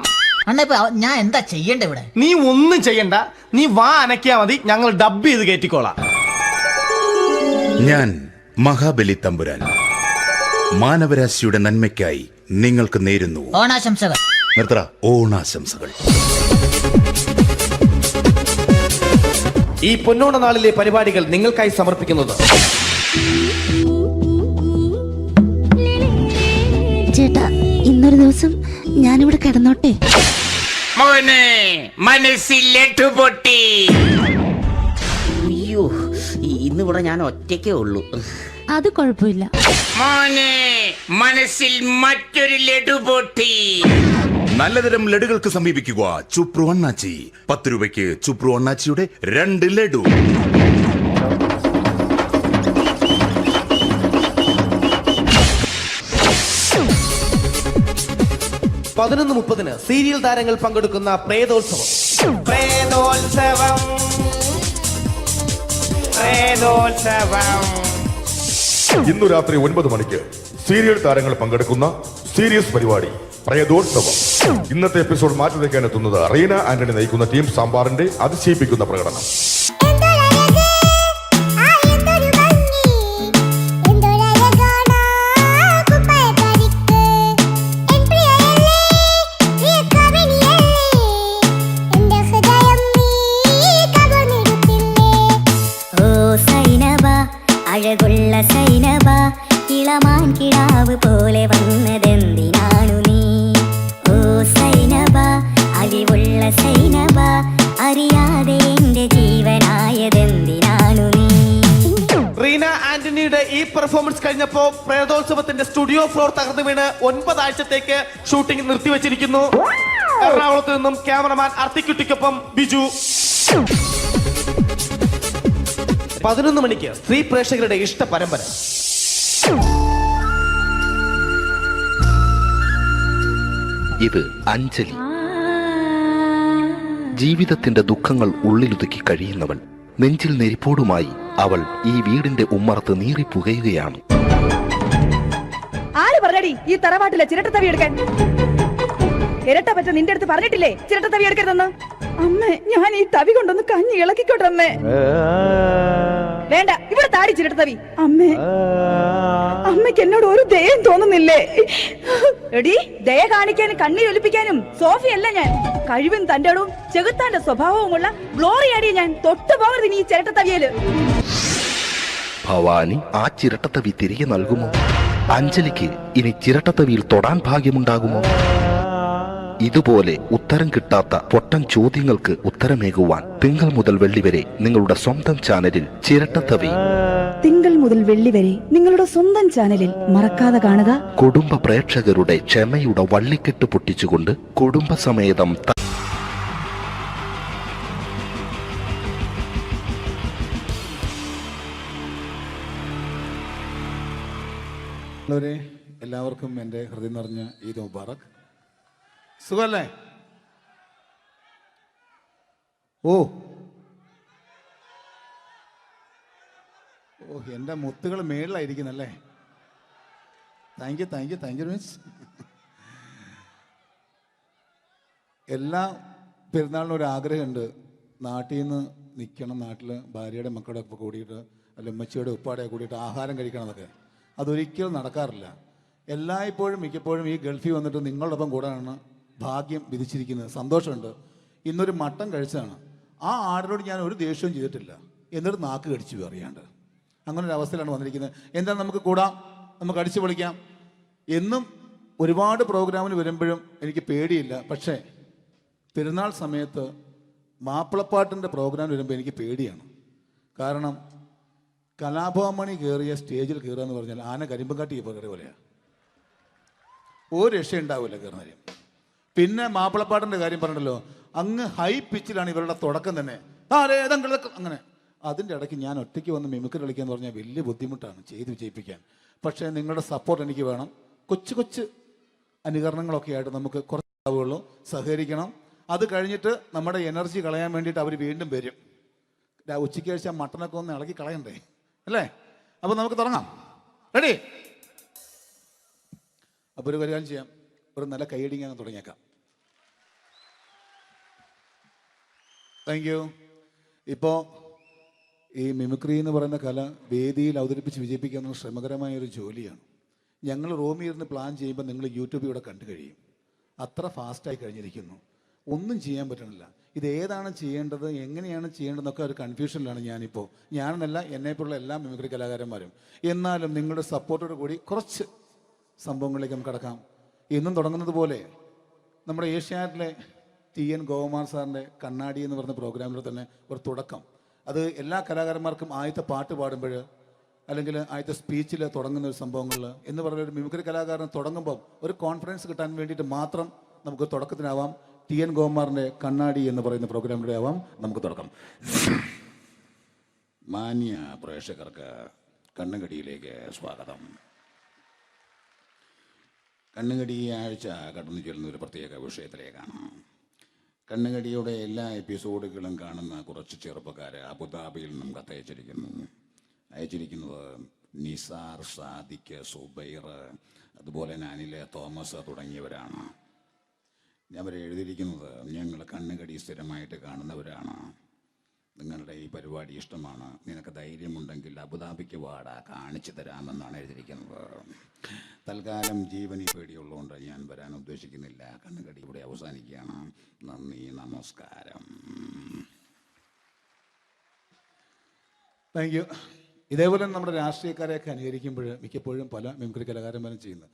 അണ്ണ ഇപ്പൊ ഞാൻ എന്താ ചെയ്യണ്ട ഇവിടെ? നീ ഒന്നും ചെയ്യണ്ട, നീ വാ അനക്കിയാ മതി, ഞങ്ങൾ ഡബ് ചെയ്ത് കയറ്റിക്കോളാം. ഞാൻ മഹാബലി തമ്പുരാൻ മാനവരാശിയുടെ നന്മയ്ക്കായി നിങ്ങൾക്ക് നേരുന്നു ഓണാശംസകൾ. നിർത്തറ. ഓണാശംസകൾ. ഈ പൊന്നോണ നാളിലെ പരിപാടികൾ നിങ്ങൾക്കായി സമർപ്പിക്കുന്നത് ചേട്ടാ, ഇന്നൊരു ദിവസം ഞാനിവിടെ കിടന്നോട്ടെ. മോനെ മനസ്സിലെട്ടു പൊട്ടി. അയ്യോ, ഇന്നിവിടെ ഞാൻ ഒറ്റയ്ക്കേ ഉള്ളൂ. അത് കുഴപ്പമില്ല. മോനെ മനസ്സിൽ മറ്റൊരു ലഡു പൊട്ടി. നല്ലതരം ലഡുകൾക്ക് സമീപിക്കുക ചുപ്രു അണ്ണാച്ചി. 10 രൂപയ്ക്ക് ചുപ്രു അണ്ണാച്ചിയുടെ 2 ലഡു. പതിനൊന്ന് 30 സീരിയൽ താരങ്ങൾ പങ്കെടുക്കുന്ന പ്രേതോത്സവം. ഇന്നു രാത്രി 9 മണിക്ക് സീരിയൽ താരങ്ങൾ പങ്കെടുക്കുന്ന സീരിയസ് പരിപാടി പ്രേതോത്സവം. ഇന്നത്തെ എപ്പിസോഡ് മാറ്റി വയ്ക്കാൻ എത്തുന്നത് റീന ആന്റണി നയിക്കുന്ന ടീം സാമ്പാറിന്റെ അതിശയിപ്പിക്കുന്ന പ്രകടനം. അഴകുള്ള സൈനബ, ഇളമാൻ കിടാവ് പോലെ വന്നതെന്തിനാണു നീ? ഓ സൈനബ, അലിവുള്ള സൈനബ, അറിയാതെ എന്റെ ജീവനായതെന്തിനാണു നീ? റീന ആന്റണിയുടെ ഈ പെർഫോമൻസ് കഴിഞ്ഞപ്പോ പ്രേതോത്സവത്തിന്റെ സ്റ്റുഡിയോ ഫ്ലോർ തകർന്നു വീണ് 9 ആഴ്ചത്തേക്ക് ഷൂട്ടിംഗ് നിർത്തിവെച്ചിരിക്കുന്നു. എറണാകുളത്ത് നിന്നും ക്യാമറമാൻ അർത്തിക്കുട്ടിക്കൊപ്പം ബിജു. 11 മണിക്ക് സ്ത്രീ പ്രേക്ഷകരുടെ ഇഷ്ട പരമ്പര. ഇത് അഞ്ജലി. ജീവിതത്തിന്റെ ദുഃഖങ്ങൾ ഉള്ളിലൊതുക്കി കഴിയുന്നവൾ. നെഞ്ചിൽ നെരിപ്പോടുമായി അവൾ ഈ വീടിന്റെ ഉമ്മറത്ത് നീറിപ്പുകയുകയാണ്. ആര് പറഞ്ഞടി ഈ തറവാട്ടിലെ ചിരട്ടത്തവി എടുക്കാൻ? ഇരട്ട പറ്റ നിന്റെ അടുത്ത് പറഞ്ഞിട്ടില്ലേ ചിരട്ടത്തവി എടുക്കരുതെന്ന്? അമ്മേ, ഞാൻ ഈ തവി കൊണ്ടൊന്ന് കഞ്ഞി ഇളക്കിക്കോട്ടെ അമ്മേ. വേണ്ട, ഇവിടെ താടി ചിരട്ടത്തവി. അമ്മേ, അമ്മയ്ക്ക് എന്നോട് ഒരു ദയം തോന്നുന്നില്ലേ? എടി, ദയ കാണിക്കാനും കണ്ണീരൊലിപ്പിക്കാനും സോഫിയല്ല ഞാൻ. കഴിവും തന്റെടവും ചെകുത്താന്റെ സ്വഭാവവുമുള്ള ഗ്ലോറി ആടിയ ഞാൻ. തൊട്ടു പോകരുത് നീ ചിരട്ടത്തവിയല്. ഭവാനി ആ ചിരട്ടത്തവി തിരികെ നൽകുമോ? അഞ്ജലിക്ക് ഇനി ചിരട്ടത്തവിയിൽ തൊടാൻ ഭാഗ്യമുണ്ടാകുമോ? ഇതുപോലെ ഉത്തരം കിട്ടാത്ത പൊട്ടൻ ചോദ്യങ്ങൾക്ക് ഉത്തരമേകുവാൻ തിങ്കൾ മുതൽ വെള്ളി വരെ നിങ്ങളുടെ സ്വന്തം ചാനലിൽ ചിരട്ടത്തവി. തിങ്കൾ മുതൽ വെള്ളി വരെ നിങ്ങളുടെ സ്വന്തം ചാനലിൽ മറക്കാതെ കാണുക. കുടുംബ പ്രേക്ഷകരുടെ ക്ഷമയുടെ വള്ളിക്കെട്ട് പൊട്ടിച്ചുകൊണ്ട് കുടുംബസമേതം എല്ലാവർക്കും എൻ്റെ ഹൃദയം നിറഞ്ഞ ഈദ് മുബാറക്. സുഖല്ലേ? ഓ എൻ്റെ മുത്തുകൾ മേളിലായിരിക്കുന്നല്ലേ. Thank you miss. എല്ലാ പെരുന്നാളിനും ഒരു ആഗ്രഹമുണ്ട്, നാട്ടിൽ നിന്ന് നിൽക്കണം, നാട്ടിൽ ഭാര്യയുടെ മക്കളുടെ ഒക്കെ കൂടിയിട്ട് അല്ല ഉമ്മച്ചിയുടെ ഉപ്പാടെ കൂടിയിട്ട് ആഹാരം കഴിക്കണം എന്നൊക്കെ. അതൊരിക്കലും നടക്കാറില്ല. മിക്കപ്പോഴും ഈ ഗൾഫിൽ വന്നിട്ട് നിങ്ങളോടൊപ്പം കൂടാനാണ് ഭാഗ്യം വിധിച്ചിരിക്കുന്നത്. സന്തോഷമുണ്ട്. ഇന്നൊരു മട്ടൻ കഴിച്ചതാണ്. ആ ആടിനോട് ഞാൻ ഒരു ദേഷ്യവും ചെയ്തിട്ടില്ല, എന്നിട്ട് നാക്ക് കടിച്ചു അറിയാണ്ട്. അങ്ങനെ ഒരു അവസ്ഥയിലാണ് വന്നിരിക്കുന്നത്. എന്താണ്, നമുക്ക് കൂടാം, നമുക്ക് അടിച്ചു പൊളിക്കാം. എന്നും ഒരുപാട് പ്രോഗ്രാമിന് വരുമ്പോഴും എനിക്ക് പേടിയില്ല. പക്ഷേ പെരുന്നാൾ സമയത്ത് മാപ്പിളപ്പാട്ടിൻ്റെ പ്രോഗ്രാം വരുമ്പോൾ എനിക്ക് പേടിയാണ്. കാരണം കലാഭവമണി കയറിയ സ്റ്റേജിൽ കയറുക എന്ന് പറഞ്ഞാൽ ആന കരിമ്പങ്കാട്ടി കയറിയ പോലെയാണ്. ഒരു രക്ഷയുണ്ടാവില്ല കയറുന്ന കാര്യം. പിന്നെ മാപ്പിളപ്പാട്ടിൻ്റെ കാര്യം പറഞ്ഞല്ലോ, അങ്ങ് ഹൈ പിച്ചിലാണ് ഇവരുടെ തുടക്കം തന്നെ. അങ്ങനെ അതിൻ്റെ ഇടയ്ക്ക് ഞാൻ ഒറ്റയ്ക്ക് വന്ന് മിമിക്രി കളിക്കുക എന്ന് പറഞ്ഞാൽ വലിയ ബുദ്ധിമുട്ടാണ് ചെയ്ത് വിജയിപ്പിക്കാൻ. പക്ഷേ നിങ്ങളുടെ സപ്പോർട്ട് എനിക്ക് വേണം. കൊച്ചു അനുകരണങ്ങളൊക്കെ ആയിട്ട് നമുക്ക് കുറച്ചാവുള്ളൂ. സഹകരിക്കണം. അത് കഴിഞ്ഞിട്ട് നമ്മുടെ എനർജി കളയാൻ വേണ്ടിയിട്ട് അവർ വീണ്ടും വരും. ഉച്ചയ്ക്ക് കഴിച്ചാൽ മട്ടനൊക്കെ ഒന്ന് ഇളക്കി കളയണ്ടേ അല്ലേ? അപ്പോൾ നമുക്ക് തുടങ്ങാം. റെഡി? അപ്പോൾ ഒരു കാര്യം ചെയ്യാം, ഒരു നല്ല കൈയടിങ്ങ് അങ്ങ് തുടങ്ങിയേക്കാം. Thank you. ഇപ്പോൾ ഈ മിമിക്രി എന്ന് പറയുന്ന കല വേദിയിൽ അവതരിപ്പിച്ച് വിജയിപ്പിക്കുന്ന ശ്രമകരമായൊരു ജോലിയാണ്. ഞങ്ങൾ റൂമിൽ ഇരുന്ന് പ്ലാൻ ചെയ്യുമ്പോൾ നിങ്ങൾ യൂട്യൂബിൽ ഇവിടെ കണ്ടു കഴിയും. അത്ര ഫാസ്റ്റായി കഴിഞ്ഞിരിക്കുന്നു. ഒന്നും ചെയ്യാൻ പറ്റണില്ല. ഇത് ഏതാണ് ചെയ്യേണ്ടത്, എങ്ങനെയാണ് ചെയ്യേണ്ടതെന്നൊക്കെ ഒരു കൺഫ്യൂഷനിലാണ് ഞാനിപ്പോൾ. ഞാനെന്നല്ല, എന്നെപ്പോലുള്ള എല്ലാ മിമിക്രി കലാകാരന്മാരും. എന്നാലും നിങ്ങളുടെ സപ്പോർട്ടോട് കൂടി കുറച്ച് സംഭവങ്ങളിലേക്ക് നമുക്ക് കടക്കാം. ഇന്നും തുടങ്ങുന്നത് പോലെ നമ്മുടെ ഏഷ്യാനെറ്റിലെ TN ഗോപകുമാർ സാറിൻ്റെ കണ്ണാടി എന്ന് പറഞ്ഞ പ്രോഗ്രാമിൽ തന്നെ ഒരു തുടക്കം. അത് എല്ലാ കലാകാരന്മാർക്കും ആദ്യത്തെ പാട്ട് പാടുമ്പോൾ അല്ലെങ്കിൽ ആദ്യത്തെ സ്പീച്ചിൽ തുടങ്ങുന്ന ഒരു സംഭവങ്ങളിൽ എന്ന് പറഞ്ഞ ഒരു മിമിക്രി കലാകാരൻ തുടങ്ങുമ്പം ഒരു കോൺഫിഡൻസ് കിട്ടാൻ വേണ്ടിയിട്ട് മാത്രം നമുക്ക് തുടക്കത്തിനാവാം. TN ഗോപകുമാറിൻ്റെ കണ്ണാടി എന്ന് പറയുന്ന പ്രോഗ്രാമിലൂടെ ആവാം നമുക്ക് തുടക്കം. മാന്യ പ്രേക്ഷകർക്ക് കണ്ണുകടിയിലേക്ക് സ്വാഗതം. കണ്ണുകടി ഈ ആഴ്ച കടന്നു ചെല്ലുന്ന ഒരു പ്രത്യേക വിഷയത്തിലേക്കാണ്. കണ്ണുകടിയുടെ എല്ലാ എപ്പിസോഡുകളും കാണുന്ന കുറച്ച് ചെറുപ്പക്കാർ അബുദാബിയിൽ നിന്നും അയച്ചിരിക്കുന്നത് നിസാർ, സാദിഖ്, സുബൈർ, അതുപോലെ അനിൽ, തോമസ് തുടങ്ങിയവരാണ്. അവർ എഴുതിയിരിക്കുന്നത്, ഞങ്ങൾ കണ്ണുകടി സ്ഥിരമായിട്ട് കാണുന്നവരാണ്. നിങ്ങളുടെ ഈ പരിപാടി ഇഷ്ടമാണ്. നിനക്ക് ധൈര്യമുണ്ടെങ്കിൽ അബുദാബിക്ക് വാടാ, കാണിച്ചു തരാമെന്നാണ് എഴുതിയിരിക്കുന്നത്. തൽക്കാലം ജീവനി പേടിയുള്ളതുകൊണ്ട് ഞാൻ വരാൻ ഉദ്ദേശിക്കുന്നില്ല. കണ്ണുകടി ഇവിടെ അവസാനിക്കുകയാണ്. നന്ദി, നമസ്കാരം. Thank you. ഇതേപോലെ നമ്മുടെ രാഷ്ട്രീയക്കാരെയൊക്കെ അനുകരിക്കുമ്പോൾ മിക്കപ്പോഴും പല മിമിക്രി കലാകാരന്മാരും ചെയ്യുന്നത്,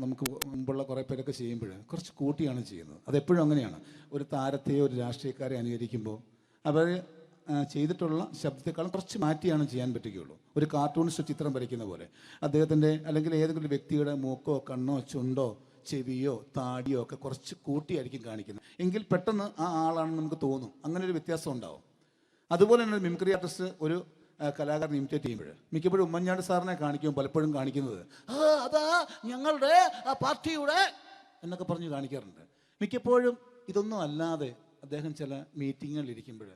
നമുക്ക് മുമ്പുള്ള കുറേ പേരൊക്കെ ചെയ്യുമ്പോൾ കുറച്ച് കൂട്ടിയാണ് ചെയ്യുന്നത്. അതെപ്പോഴും അങ്ങനെയാണ്. ഒരു താരത്തെയോ ഒരു രാഷ്ട്രീയക്കാരെ അനുകരിക്കുമ്പോൾ അവർ ചെയ്തിട്ടുള്ള ശബ്ദത്തെക്കാളും കുറച്ച് മാറ്റിയാണ് ചെയ്യാൻ പറ്റുകയുള്ളൂ. ഒരു കാർട്ടൂണിസ്റ്റ് ചിത്രം വരയ്ക്കുന്ന പോലെ അദ്ദേഹത്തിൻ്റെ അല്ലെങ്കിൽ ഏതെങ്കിലും വ്യക്തിയുടെ മൂക്കോ കണ്ണോ ചുണ്ടോ ചെവിയോ താടിയോ ഒക്കെ കുറച്ച് കൂട്ടിയായിരിക്കും കാണിക്കുന്നത്. എങ്കിൽ പെട്ടെന്ന് ആ ആളാണെന്ന് നമുക്ക് തോന്നും. അങ്ങനെ ഒരു വ്യത്യാസം ഉണ്ടാവും. അതുപോലെ തന്നെ മിമിക്രി ആർട്ടിസ്റ്റ് ഒരു കലാകാരൻ ഇമിറ്റേറ്റ് ചെയ്യുമ്പോൾ മിക്കപ്പോഴും ഉമ്മൻചാണ്ടി സാറിനെ കാണിക്കുമ്പോൾ പലപ്പോഴും കാണിക്കുന്നത് അതാ ഞങ്ങളുടെ പാർട്ടിയുടെ എന്നൊക്കെ പറഞ്ഞ് കാണിക്കാറുണ്ട്. മിക്കപ്പോഴും ഇതൊന്നും അല്ലാതെ അദ്ദേഹം ചില മീറ്റിങ്ങുകളിലിരിക്കുമ്പോൾ,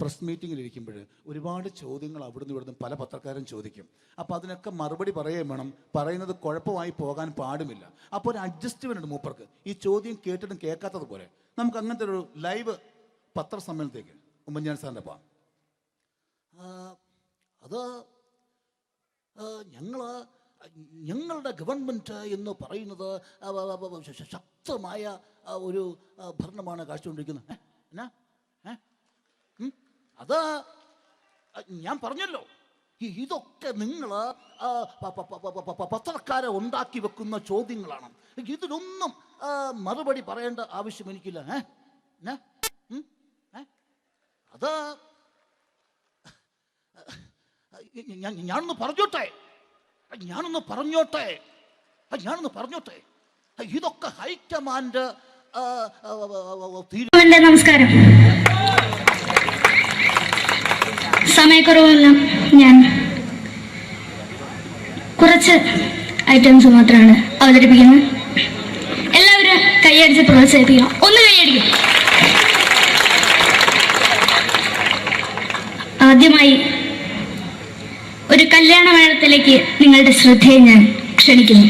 പ്രസ് മീറ്റിങ്ങിലിരിക്കുമ്പോൾ ഒരുപാട് ചോദ്യങ്ങൾ അവിടുന്ന് ഇവിടുന്ന് പല പത്രക്കാരും ചോദിക്കും. അപ്പോൾ അതിനൊക്കെ മറുപടി പറയുകയും വേണം. പറയുന്നത് കുഴപ്പമായി പോകാൻ പാടുമില്ല. അപ്പോൾ ഒരു അഡ്ജസ്റ്റ്മെൻ്റ് ഉണ്ട് മൂപ്പർക്ക്. ഈ ചോദ്യം കേട്ടിട്ടും കേൾക്കാത്തതുപോലെ നമുക്ക് അങ്ങനത്തെ ഒരു ലൈവ് പത്രസമ്മേളനത്തേക്ക് ഉമ്മൻചാണ്ടി സാറിൻ്റെ പോകാം. അത് ഞങ്ങളുടെ ഗവൺമെൻറ് എന്ന് പറയുന്നത് ശക്തമായ ഒരു ഭരണമാണ് കാഴ്ചകൊണ്ടിരിക്കുന്നത്. എന്നാ അത് ഞാൻ പറഞ്ഞല്ലോ, ഇതൊക്കെ നിങ്ങൾ പത്രക്കാരെ ഉണ്ടാക്കി വെക്കുന്ന ചോദ്യങ്ങളാണ്. ഇതിനൊന്നും മറുപടി പറയേണ്ട ആവശ്യം എനിക്കില്ല. അത് ഞാനൊന്ന് പറഞ്ഞോട്ടെ. ഇതൊക്കെ ഹൈക്കമാൻഡ്. നമസ്കാരം. സമയക്കുറവെല്ലാം ഞാൻ കുറച്ച് ഐറ്റംസ് മാത്രമാണ് അവതരിപ്പിക്കുന്നത്. എല്ലാവരും കൈയടിച്ച് പ്രോത്സാഹിപ്പിക്കണം. ഒന്ന് കൈയടിക്കും. ആദ്യമായി ഒരു കല്യാണ മേളത്തിലേക്ക് നിങ്ങളുടെ ശ്രദ്ധയെ ഞാൻ ക്ഷണിക്കുന്നു.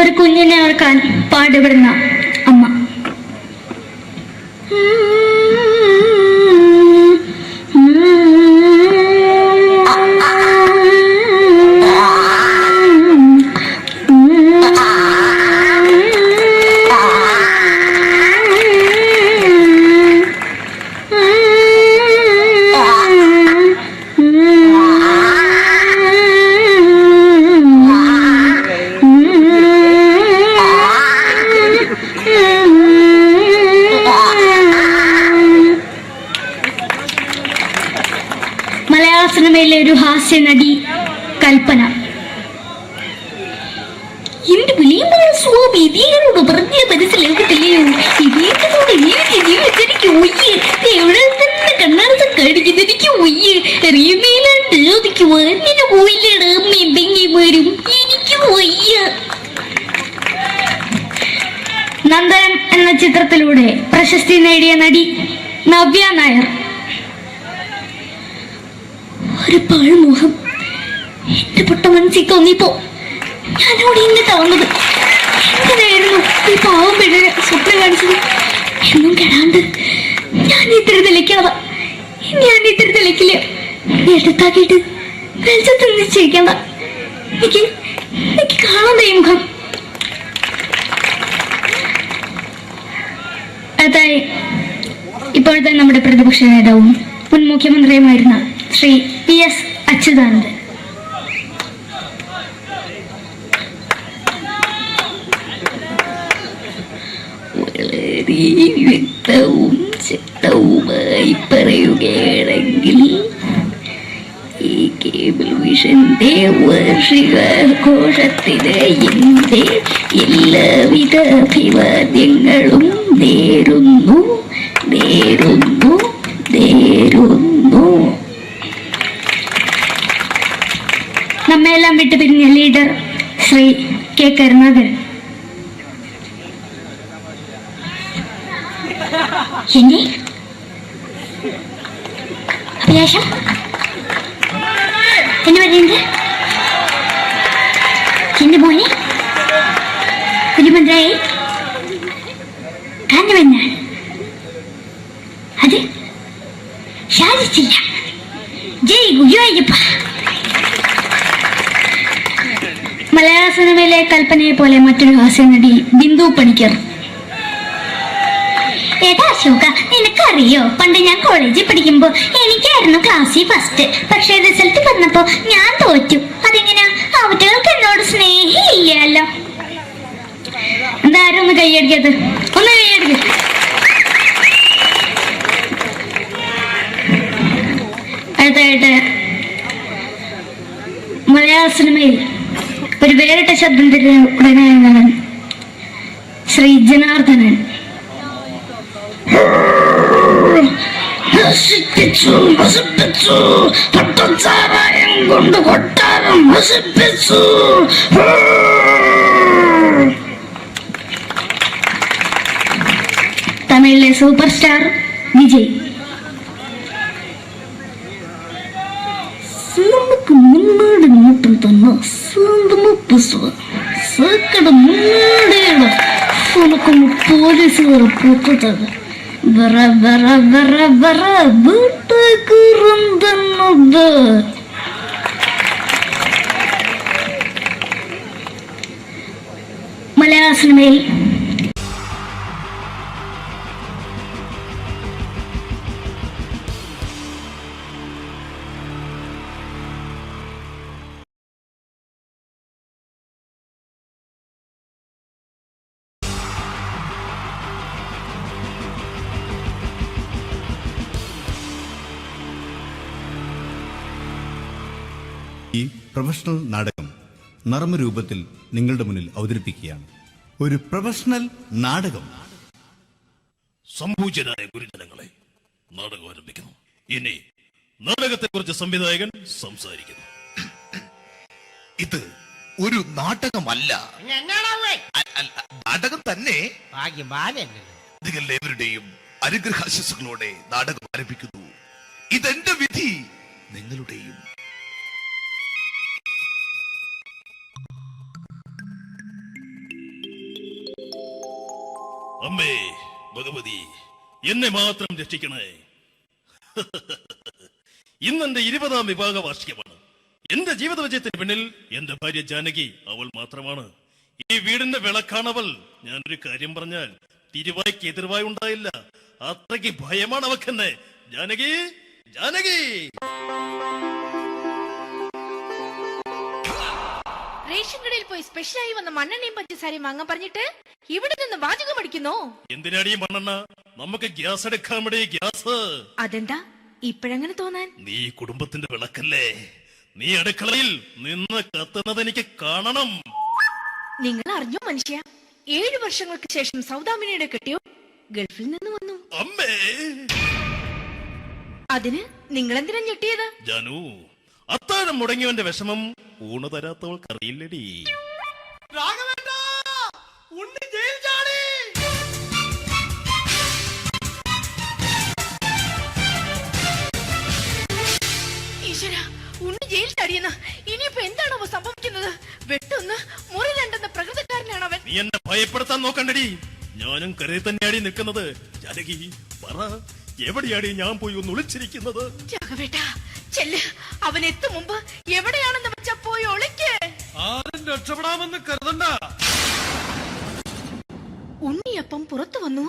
ഒരു കുഞ്ഞിനെ ഓർക്കാൻ പാടുപെടുന്ന അമ്മ. മലയാള സിനിമയിലെ ഒരു ഹാസ്യ നടി കൽപ്പന. എന്റെ വിളിയമ്പല സ്വാമി ഇതിനോട് പറഞ്ഞ മനസ്സിലാകത്തില്ലയോ? ഇതേക്കോട് ജീവിച്ചിരിക്കും ഒയ്യ്. എവിടെ തന്നെ കണ്ണാടത്ത് കാണിക്കുന്നത് എനിക്ക് ഒയ്യ്. റിയമേലാണ്ട് എനിക്ക് വന്നിന് പോയില്ലേടാ അമ്മയും പെങ്ങിമാരും. എനിക്ക് വയ്യ. നന്ദനം എന്ന ചിത്രത്തിലൂടെ പ്രശസ്തി നേടിയ നടി നവ്യ നായർ. ഒരു പാഴ്മോഹം എന്റെ പൊട്ട മനസ്സിൽ തോന്നിയപ്പോ ഞാനവിടെ ഇന്നിട്ടാ വന്നത്. എന്തിനായിരുന്നു ഈ പാവം പെണ്ണിന് സ്വപ്നം കാണിച്ചത്? എന്നും കെടാണ്ട് ഞാൻ ഇത്തിരി തെളിക്കാതെ എടുത്താക്കിയിട്ട് വെളിച്ചത്ത് നിശ്ചയിക്കണ്ട. എനിക്ക് കാണാൻ ഈ മുഖം. അതായി ഇപ്പോഴത്തെ നമ്മുടെ പ്രതിപക്ഷ നേതാവും മുൻ മുഖ്യമന്ത്രിയുമായിരുന്ന ശ്രീ PS അച്യുതാനന്ദൻ. വളരെ വ്യക്തവും ശക്തവുമായി പറയുകയാണെങ്കിൽ ഈ കേബിൾ വിഷന്റെ വാർഷികാഘോഷത്തിന് എന്റെ എല്ലാവിധ അഭിവാദ്യങ്ങളും നേരുന്നു. നമ്മെല്ലാം വിട്ടുപിരിഞ്ഞ ലീഡർ ശ്രീ K. കരുണാകരൻ. എന്റെ അഭിലാഷം എന്ന് പറയുന്നത് എന്റെ മോനെ കുഞ്ഞുമന്ത്രായി കാണുമെന്നാണ്. അത് സാധിച്ചില്ല. ജയ് ഗുരുവായൂരപ്പ. മലയാള സിനിമയിലെ കൽപ്പനയെ പോലെ മറ്റൊരു ഹാസ്യ നടി ബിന്ദു പണിക്കർ. ഏതാ അശോക, നിനക്കറിയോ പണ്ട് ഞാൻ കോളേജിൽ പഠിക്കുമ്പോ എനിക്കായിരുന്നു ക്ലാസ്സിൽ ഫസ്റ്റ്. പക്ഷെ റിസൾട്ട് വന്നപ്പോ ഞാൻ തോറ്റു. അതെങ്ങനെയാ? അവറ്റകൾക്ക് എന്നോട് സ്നേഹമില്ലല്ലോ. എന്താരും ഒന്ന് കൈയടിക്കത്? ഒന്ന് കൈയടിക്ക. അടുത്തായിട്ട് മലയാള സിനിമയിൽ ഒരു വേറിട്ട ശബ്ദത്തിന്റെ ഉടനെയാണ് ശ്രീ ജനാർദ്ദനൻ. പട്ടച്ചാറായം കൊണ്ട് കൊട്ടാരം നശിപ്പിച്ചു. തമിഴിലെ സൂപ്പർ സ്റ്റാർ വിജയ്. നമുക്ക് മുന്നോട്ട് നോട്ടം തന്നെ സ്വന്തമോ പുസ്തകം സക്കട മുന്നോടിയാണ് ഉനക്കൊന്ന് പോലീസുകാർ പൊട്ടത് വറ വറ വറ വറ വീട്ടേക്കുറന്തന്നത്. മലയാള സിനിമയിൽ പ്രൊഫഷണൽ നാടകം നർമ്മരൂപത്തിൽ നിങ്ങളുടെ മുന്നിൽ അവതരിപ്പിക്കുകയാണ്. ഒരു പ്രൊഫഷണൽ നാടകം. സംപൂജ്യരായ ഗുരുജനങ്ങളെ, നാടകം ആരംഭിക്കുന്നു. ഇനി നാടകത്തെക്കുറിച്ച് സംവിധായകൻ സംസാരിക്കുന്നു. ഇത് ഒരു നാടകമല്ല, നാടകം തന്നെ. നിങ്ങളെവരുടെയും അനുഗ്രഹാശിസുകളോടെ നാടകം ആരംഭിക്കുന്നു. ഇതെന്റെ വിധി, നിങ്ങളുടെയും. അമ്മേ ഭഗവതി, എന്നെ മാത്രം രക്ഷിക്കണേ. ഇന്നെന്റെ 20ാം വിവാഹ വാർഷികമാണ്. എന്റെ ജീവിത വിജയത്തിന് പിന്നിൽ എന്റെ ഭാര്യ ജാനകി അവൾ മാത്രമാണ്. ഈ വീടിന്റെ വിളക്കാണവൾ. ഞാനൊരു കാര്യം പറഞ്ഞാൽ തിരുവായ്ക്ക് എതിർവായി ഉണ്ടായില്ല. അത്രയ്ക്ക് ഭയമാണ് അവക്കെന്നെ. ജാനകി, ജാനകി. റേഷൻ കടയിൽ പോയി സ്പെഷ്യലായി വന്ന മണ്ണെണ്ണയും പഞ്ചസാരയും വാങ്ങാൻ പറഞ്ഞിട്ട് ഇവിടെ നിന്ന് വാചകം അടിക്കുന്നോ? എന്തിനാടി മണ്ണെണ്ണ? നമുക്ക് ഗ്യാസ് എടുക്കാൻ വേണ്ടി ഗ്യാസ്. അതെന്താ ഇപ്പഴങ്ങനെ തോന്നാൻ? നീ കുടുംബത്തിന്റെ വിളക്കല്ലേ. നീ അടുക്കളയിൽ നിന്ന് കത്തുന്നത് എനിക്ക് കാണണം. നിങ്ങൾ അറിഞ്ഞോ മനുഷ്യ, 7 വർഷങ്ങൾക്ക് ശേഷം സൗദാമിനിയുടെ കെട്ടിയോ ഗൾഫിൽ നിന്ന് വന്നു. അമ്മേ, അതിന് നിങ്ങൾ എന്തിനാ ഞെട്ടിയത്? ജാനു, അത്താഴം മുടങ്ങിയവന്റെ വിഷമം ഊണ് തരാത്തവൾക്ക് അറിയില്ലടി. ഈശ്വര, ഉണ്ണി ജയിൽ ചാടിയെന്ന്. ഇനിയിപ്പോ എന്താണോ സംഭവിക്കുന്നത്? വെട്ടൊന്ന് മുറി രണ്ടെന്ന പ്രകൃതക്കാരനാണ് അവൻ. നീ എന്നെ ഭയപ്പെടുത്താൻ നോക്കണ്ടടി. ഞാനും കരയിൽ തന്നെയാടി നിൽക്കുന്നത്. ജാനകി, പറ, എവിടെയാടി ഞാൻ പോയി ഒന്ന് ഒളിച്ചിരിക്കുന്നത്? രാഘവേട്ടാ, ചെല്ല്. അവൻ എത്തും മുമ്പ് എവിടെയാണെന്ന് വെച്ചാ പോയി ഒളിക്ക്. ആരും രക്ഷപ്പെടാമെന്ന് കരുതണ്ട. ഉണ്ണിയപ്പം പുറത്തു വന്നു.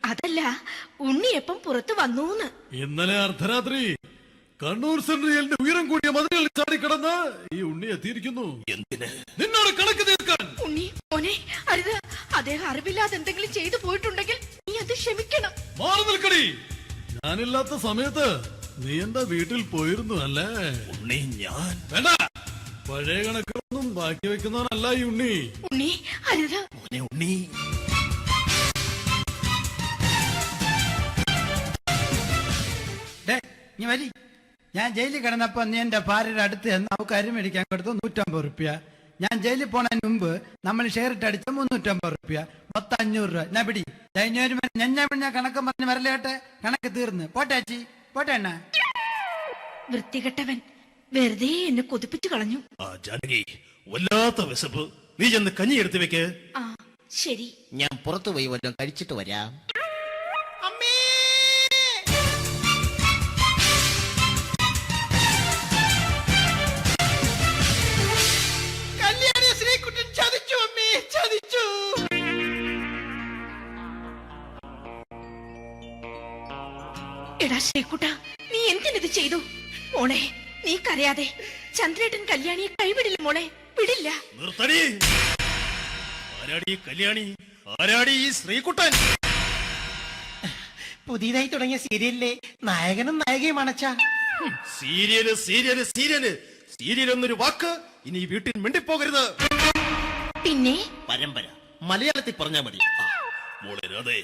അതല്ല, ഉണ്ണിയപ്പം പുറത്തു വന്നൂന്ന്. ഇന്നലെ അർദ്ധരാത്രി കണ്ണൂർ സെൻട്രലിന്റെ ഉയരം കൂടിയ മതിലുകളിൽ ചാടിക്കിടന്ന് ഈ ഉണ്ണി എത്തിയിരിക്കുന്നു. എന്തിന്? നിന്നോട് കണക്ക് തീർക്കാൻ. ഉണ്ണി മോനെ, അരുത്. അദ്ദേഹം അറിവില്ലാതെ എന്തെങ്കിലും ചെയ്തു പോയിട്ടുണ്ടെങ്കിൽ നീ അത് ക്ഷമിക്കണം. മാറി നിൽക്കടി. ഞാനില്ലാത്ത സമയത്ത് നീ എന്താ വീട്ടിൽ പോയിരുന്നു അല്ലേ? ഉണ്ണി, ഞാൻ വേണ്ട. പഴയ കണക്കൊന്നും ബാക്കി വെക്കുന്നവനല്ല ഈ ഉണ്ണി. ഉണ്ണി, അരുത്. ഉണ്ണി, നീ വരി. ഞാൻ ജയിലിൽ കിടന്നപ്പോ നീ എന്റെ ഭാര്യയുടെ അടുത്ത് നമുക്ക് അരി മേടിക്കാൻ കൊടുത്തു 150 റുപ്യ. ഞാൻ ജയിലിൽ പോണതിന് മുമ്പ് നമ്മൾ ഷെയർ ഇട്ട് അടിച്ച 350 റുപ്യ, മൊത്തം 500 രൂപ. ഞാൻ പിടി ഞാൻ കണക്ക് പറഞ്ഞ് വരലേട്ടെ. കണക്ക് തീർന്ന്. പോട്ടെ അച്ചി, പോട്ടെ അണ്ണ. വൃത്തികെട്ടവൻ വെറുതെ എന്നെ കൊതിപ്പിച്ചു കളഞ്ഞു. ജാനകി, വല്ലാത്ത വിശപ്പ്. നീ ചെന്ന് കഞ്ഞി എടുത്തു വെക്ക്. ആ ശരി. ഞാൻ പുറത്തു പോയി വല്ലതും കഴിച്ചിട്ട് വരാം. എടാ ശ്രീകുട്ട, നീ എന്തിനിത് ചെയ്തു? മോളെ, നീ കരയാതെ. ചന്ദ്രേട്ടൻ കല്യാണിയെ കൈവിടില്ല മോളെ, വിടില്ല. നിർത്തടി. ആരാടി കല്യാണി? ആരാടി ഈ ശ്രീകുട്ടൻ? പുതിയതായി തുടങ്ങിയ സീരിയലിലെ നായകനും നായികയും അണച്ചാ. സീരിയല് സീരിയല് സീരിയല് സീരിയൽ എന്നൊരു വാക്ക് ഇനി ഈ വീട്ടിൽ മിണ്ടിപ്പോകരുത്. പിന്നെ പരമ്പര മലയാളത്തിൽ പറഞ്ഞാ മതി. മോളെ രാധേ,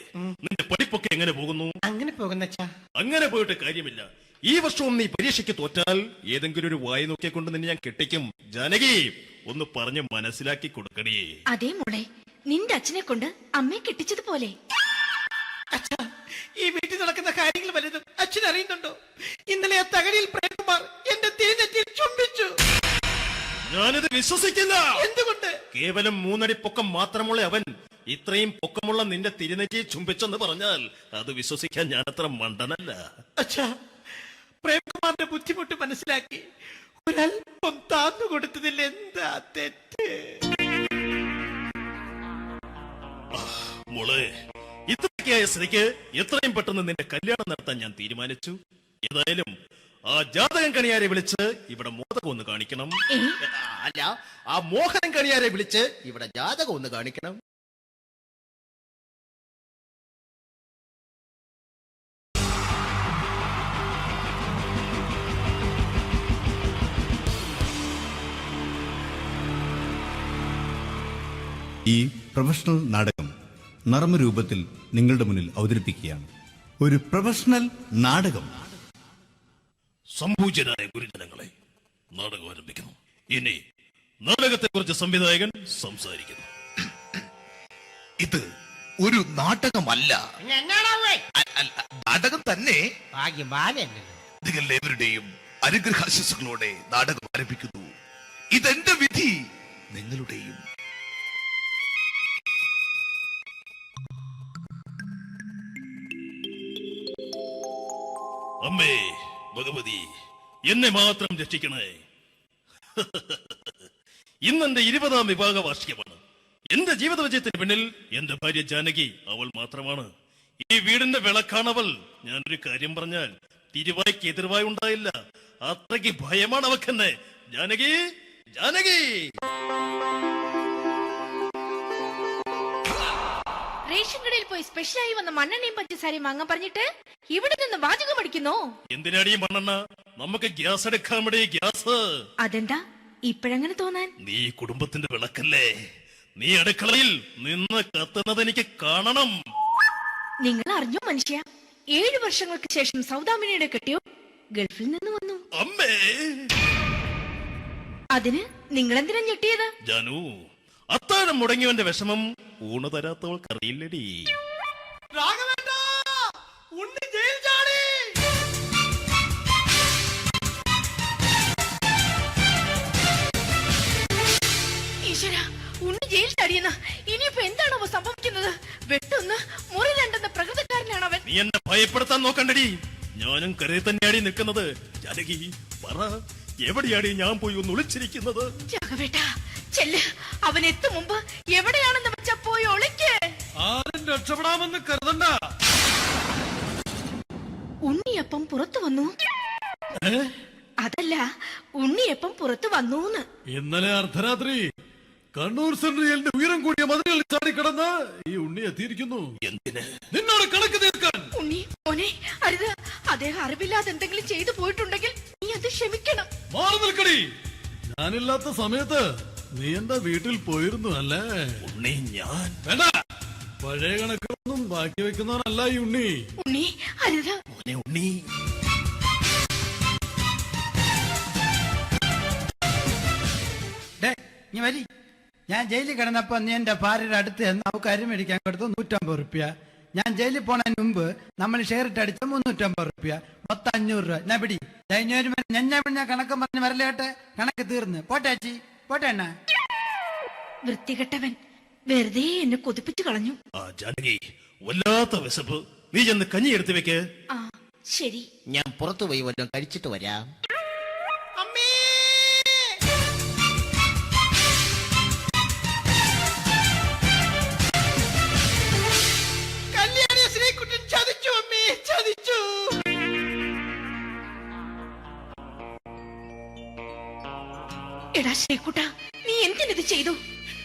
നിന്റെ പഠിപ്പൊക്കെ എങ്ങനെ പോകുന്നു? അങ്ങനെ പോകുന്നച്ചാ. അങ്ങനെ പോയിട്ട് കാര്യമില്ല. ഈ വർഷവും നീ പരീക്ഷയ്ക്ക് തോറ്റാൽ ഏതെങ്കിലും ഒരു വായി നോക്കിക്കൊണ്ട് നിന്നെ ഞാൻ കെട്ടിക്കും. ജാനകി, ഒന്ന് പറഞ്ഞ് മനസ്സിലാക്കി കൊടുക്കണേ. അതേ മോളെ, നിന്റെ അച്ഛനെ കൊണ്ട് അമ്മയെ കെട്ടിച്ചതുപോലെ. അച്ഛാ, ഈ വീട്ടിൽ നടക്കുന്ന കാര്യങ്ങൾ വലുതും അച്ഛൻ അറിയുന്നുണ്ടോ? ഇന്നലെ ആ തകഴിയിൽ പ്രേംകുമാർ എന്റെ തിരിഞ്ഞെത്തി ചുംബിച്ചു. ഞാനിത് വിശ്വസിക്കില്ല. എന്തുകൊണ്ട്? കേവലം 3 അടി പൊക്കം മാത്രമുള്ള അവൻ ഇത്രയും പൊക്കമുള്ള നിന്റെ തിരുനെറ്റിയെ ചുംബിച്ചെന്ന് പറഞ്ഞാൽ അത് വിശ്വസിക്കാൻ ഞാൻ അത്ര മണ്ടനല്ല. അച്ഛാ, പ്രേംകുമാറിന്റെ ബുദ്ധിമുട്ട് മനസ്സിലാക്കി ഒരല്പം താന്നു കൊടുത്തതിൽ എന്താ തെറ്റ്? മോളെ, ഇത്രയ്ക്കായ സ്ഥിതിക്ക് എത്രയും പെട്ടെന്ന് നിന്റെ കല്യാണം നടത്താൻ ഞാൻ തീരുമാനിച്ചു. ഏതായാലും ആ ജാതകം കണിയാരെ വിളിച്ച് ഇവിടെ മോദകം ഒന്ന് കാണിക്കണം. അല്ല, ആ മോഹനം കണിയാരെ വിളിച്ച് ഇവിടെ ജാതകം ഒന്ന് കാണിക്കണം. ഈ പ്രൊഫഷണൽ നാടകം നർമ്മരൂപത്തിൽ നിങ്ങളുടെ മുന്നിൽ അവതരിപ്പിക്കുകയാണ്. ഒരു പ്രൊഫഷണൽ നാടകം. സംപൂജ്യരായ ഗുരുജനങ്ങളെ, നാടകം ആരംഭിക്കുന്നു. ഇനി നാടകത്തെ കുറിച്ച് സംവിധായകൻ സംസാരിക്കുന്നു. ഇത് ഒരു നാടകമല്ല, നാടകം തന്നെ. നിങ്ങളെവരുടെയും അനുഗ്രഹാശിസുകളോടെ നാടകം ആരംഭിക്കുന്നു. ഇതെന്റെ വിധി, നിങ്ങളുടെയും. അമ്മേ ഭഗവതി, എന്നെ മാത്രം രക്ഷിക്കണേ. ഇന്നെന്റെ 20ാം വിവാഹ വാർഷികമാണ്. എന്റെ ജീവിത വിജയത്തിന് പിന്നിൽ എന്റെ ഭാര്യ ജാനകി അവൾ മാത്രമാണ്. ഈ വീടിന്റെ വിളക്കാണവൾ. ഞാനൊരു കാര്യം പറഞ്ഞാൽ തിരുവായ്ക്ക് എതിർവായി ഉണ്ടായില്ല. അത്രയ്ക്ക് ഭയമാണ് അവക്കെന്നെ. ജാനകി, ജാനകി. റേഷൻ കടയിൽ പോയി സ്പെഷ്യലായി വന്ന മണ്ണെണ്ണയും പഞ്ചസാരയും വാങ്ങാൻ പറഞ്ഞിട്ട് ഇവിടെ നിന്ന് വാചകം അടിക്കുന്നോ? എന്തിനാടി മണ്ണെണ്ണ? നമുക്ക് ഗ്യാസ് എടുക്കാൻ വേണ്ടി ഗ്യാസ്. അതെന്താ ഇപ്പഴങ്ങനെ തോന്നാൻ? നീ കുടുംബത്തിന്റെ വിളക്കല്ലേ. നീ അടുക്കളയിൽ നിന്ന് കത്തുന്നത് എനിക്ക് കാണണം. നിങ്ങൾ അറിഞ്ഞോ മനുഷ്യ, 7 വർഷങ്ങൾക്ക് ശേഷം സൗദാമിനിയുടെ കെട്ടിയോ ഗൾഫിൽ നിന്ന് വന്നു. അമ്മേ, അതിന് നിങ്ങളെന്തിനാ ഞെട്ടിയത്? ജാനു, അത്താഴം മുടങ്ങിയവന്റെ വിഷമം ഊണ് തരാത്തവൾക്ക് അറിയില്ലടി. ഈശ്വര, ഉണ്ണി ജയിൽ ചാടിയെന്ന. ഇനിയിപ്പോ എന്താണോ സംഭവിക്കുന്നത്? വെട്ടൊന്ന് മുറി രണ്ടെന്ന പ്രകൃതക്കാരനാണ് അവൻ. നീ എന്നെ ഭയപ്പെടുത്താൻ നോക്കണ്ടടി. ഞാനും കരയിൽ തന്നെയാടി നിൽക്കുന്നത്. ജാനകി, പറ, എവിടെയാടി ഞാൻ പോയി ഒന്ന് ഒളിച്ചിരിക്കുന്നത്? രാഘവേട്ടാ, ചെല്ല്. അവൻ എത്തും മുമ്പ് എവിടെയാണെന്ന് വെച്ചാ പോയി ഒളിക്ക്. ആരും രക്ഷപ്പെടാമെന്ന് കരുതണ്ട. ഉണ്ണിയപ്പം പുറത്തു വന്നു. അതല്ല, ഉണ്ണിയപ്പം പുറത്തു വന്നൂന്ന്. ഇന്നലെ അർദ്ധരാത്രി കണ്ണൂർ സെൻട്രലിന്റെ ഉയരം കൂടിയ മതിലുകളിൽ ചാടിക്കിടന്ന് ഈ ഉണ്ണി എത്തിയിരിക്കുന്നു. എന്തിന്? നിന്നോട് കണക്ക് തീർക്കാൻ. ഉണ്ണി മോനെ, അരുത്. അദ്ദേഹം അറിവില്ലാതെ എന്തെങ്കിലും ചെയ്തു പോയിട്ടുണ്ടെങ്കിൽ നീ അത് ക്ഷമിക്കണം. മാറി നിൽക്കടി. ഞാനില്ലാത്ത സമയത്ത് നീ എന്താ വീട്ടിൽ പോയിരുന്നു അല്ലേ? ഉണ്ണി, ഞാൻ വേണ്ട. പഴയ കണക്കൊന്നും ബാക്കി വെക്കുന്നവനല്ല ഈ ഉണ്ണി. ഉണ്ണി, അരുത്. മോനെ ഉണ്ണി. നീ വരി. ഞാൻ ജയിലിൽ കിടന്നപ്പോ നീ എന്റെ ഭാര്യയുടെ അടുത്ത് നമുക്ക് അരി മേടിക്കാൻ കൊടുത്തു 150 റുപ്യ. ഞാൻ ജയിലിൽ പോണതിന് മുമ്പ് നമ്മൾ ഷെയർ ഇട്ട് അടിച്ച 350 റുപ്യ, മൊത്തം 500 രൂപ. ഞാൻ പിടി. ഞാൻ കണക്കം പറഞ്ഞ് വരലേട്ടെ. കണക്ക് തീർന്ന്. പോട്ടെ അച്ചി, പോട്ടെ അണ്ണ. വൃത്തികെട്ടവൻ വെറുതെ എന്നെ കൊതിപ്പിച്ചു കളഞ്ഞു. ജാനകി, വല്ലാത്ത വിശപ്പ്. നീ ചെന്ന് കഞ്ഞി എടുത്തു വെക്ക്. ആ ശരി. ഞാൻ പുറത്തു പോയി വല്ലതും കഴിച്ചിട്ട് വരാം. എടാ ശ്രീകുട്ടാ, നീ എന്തിനിത് ചെയ്തു?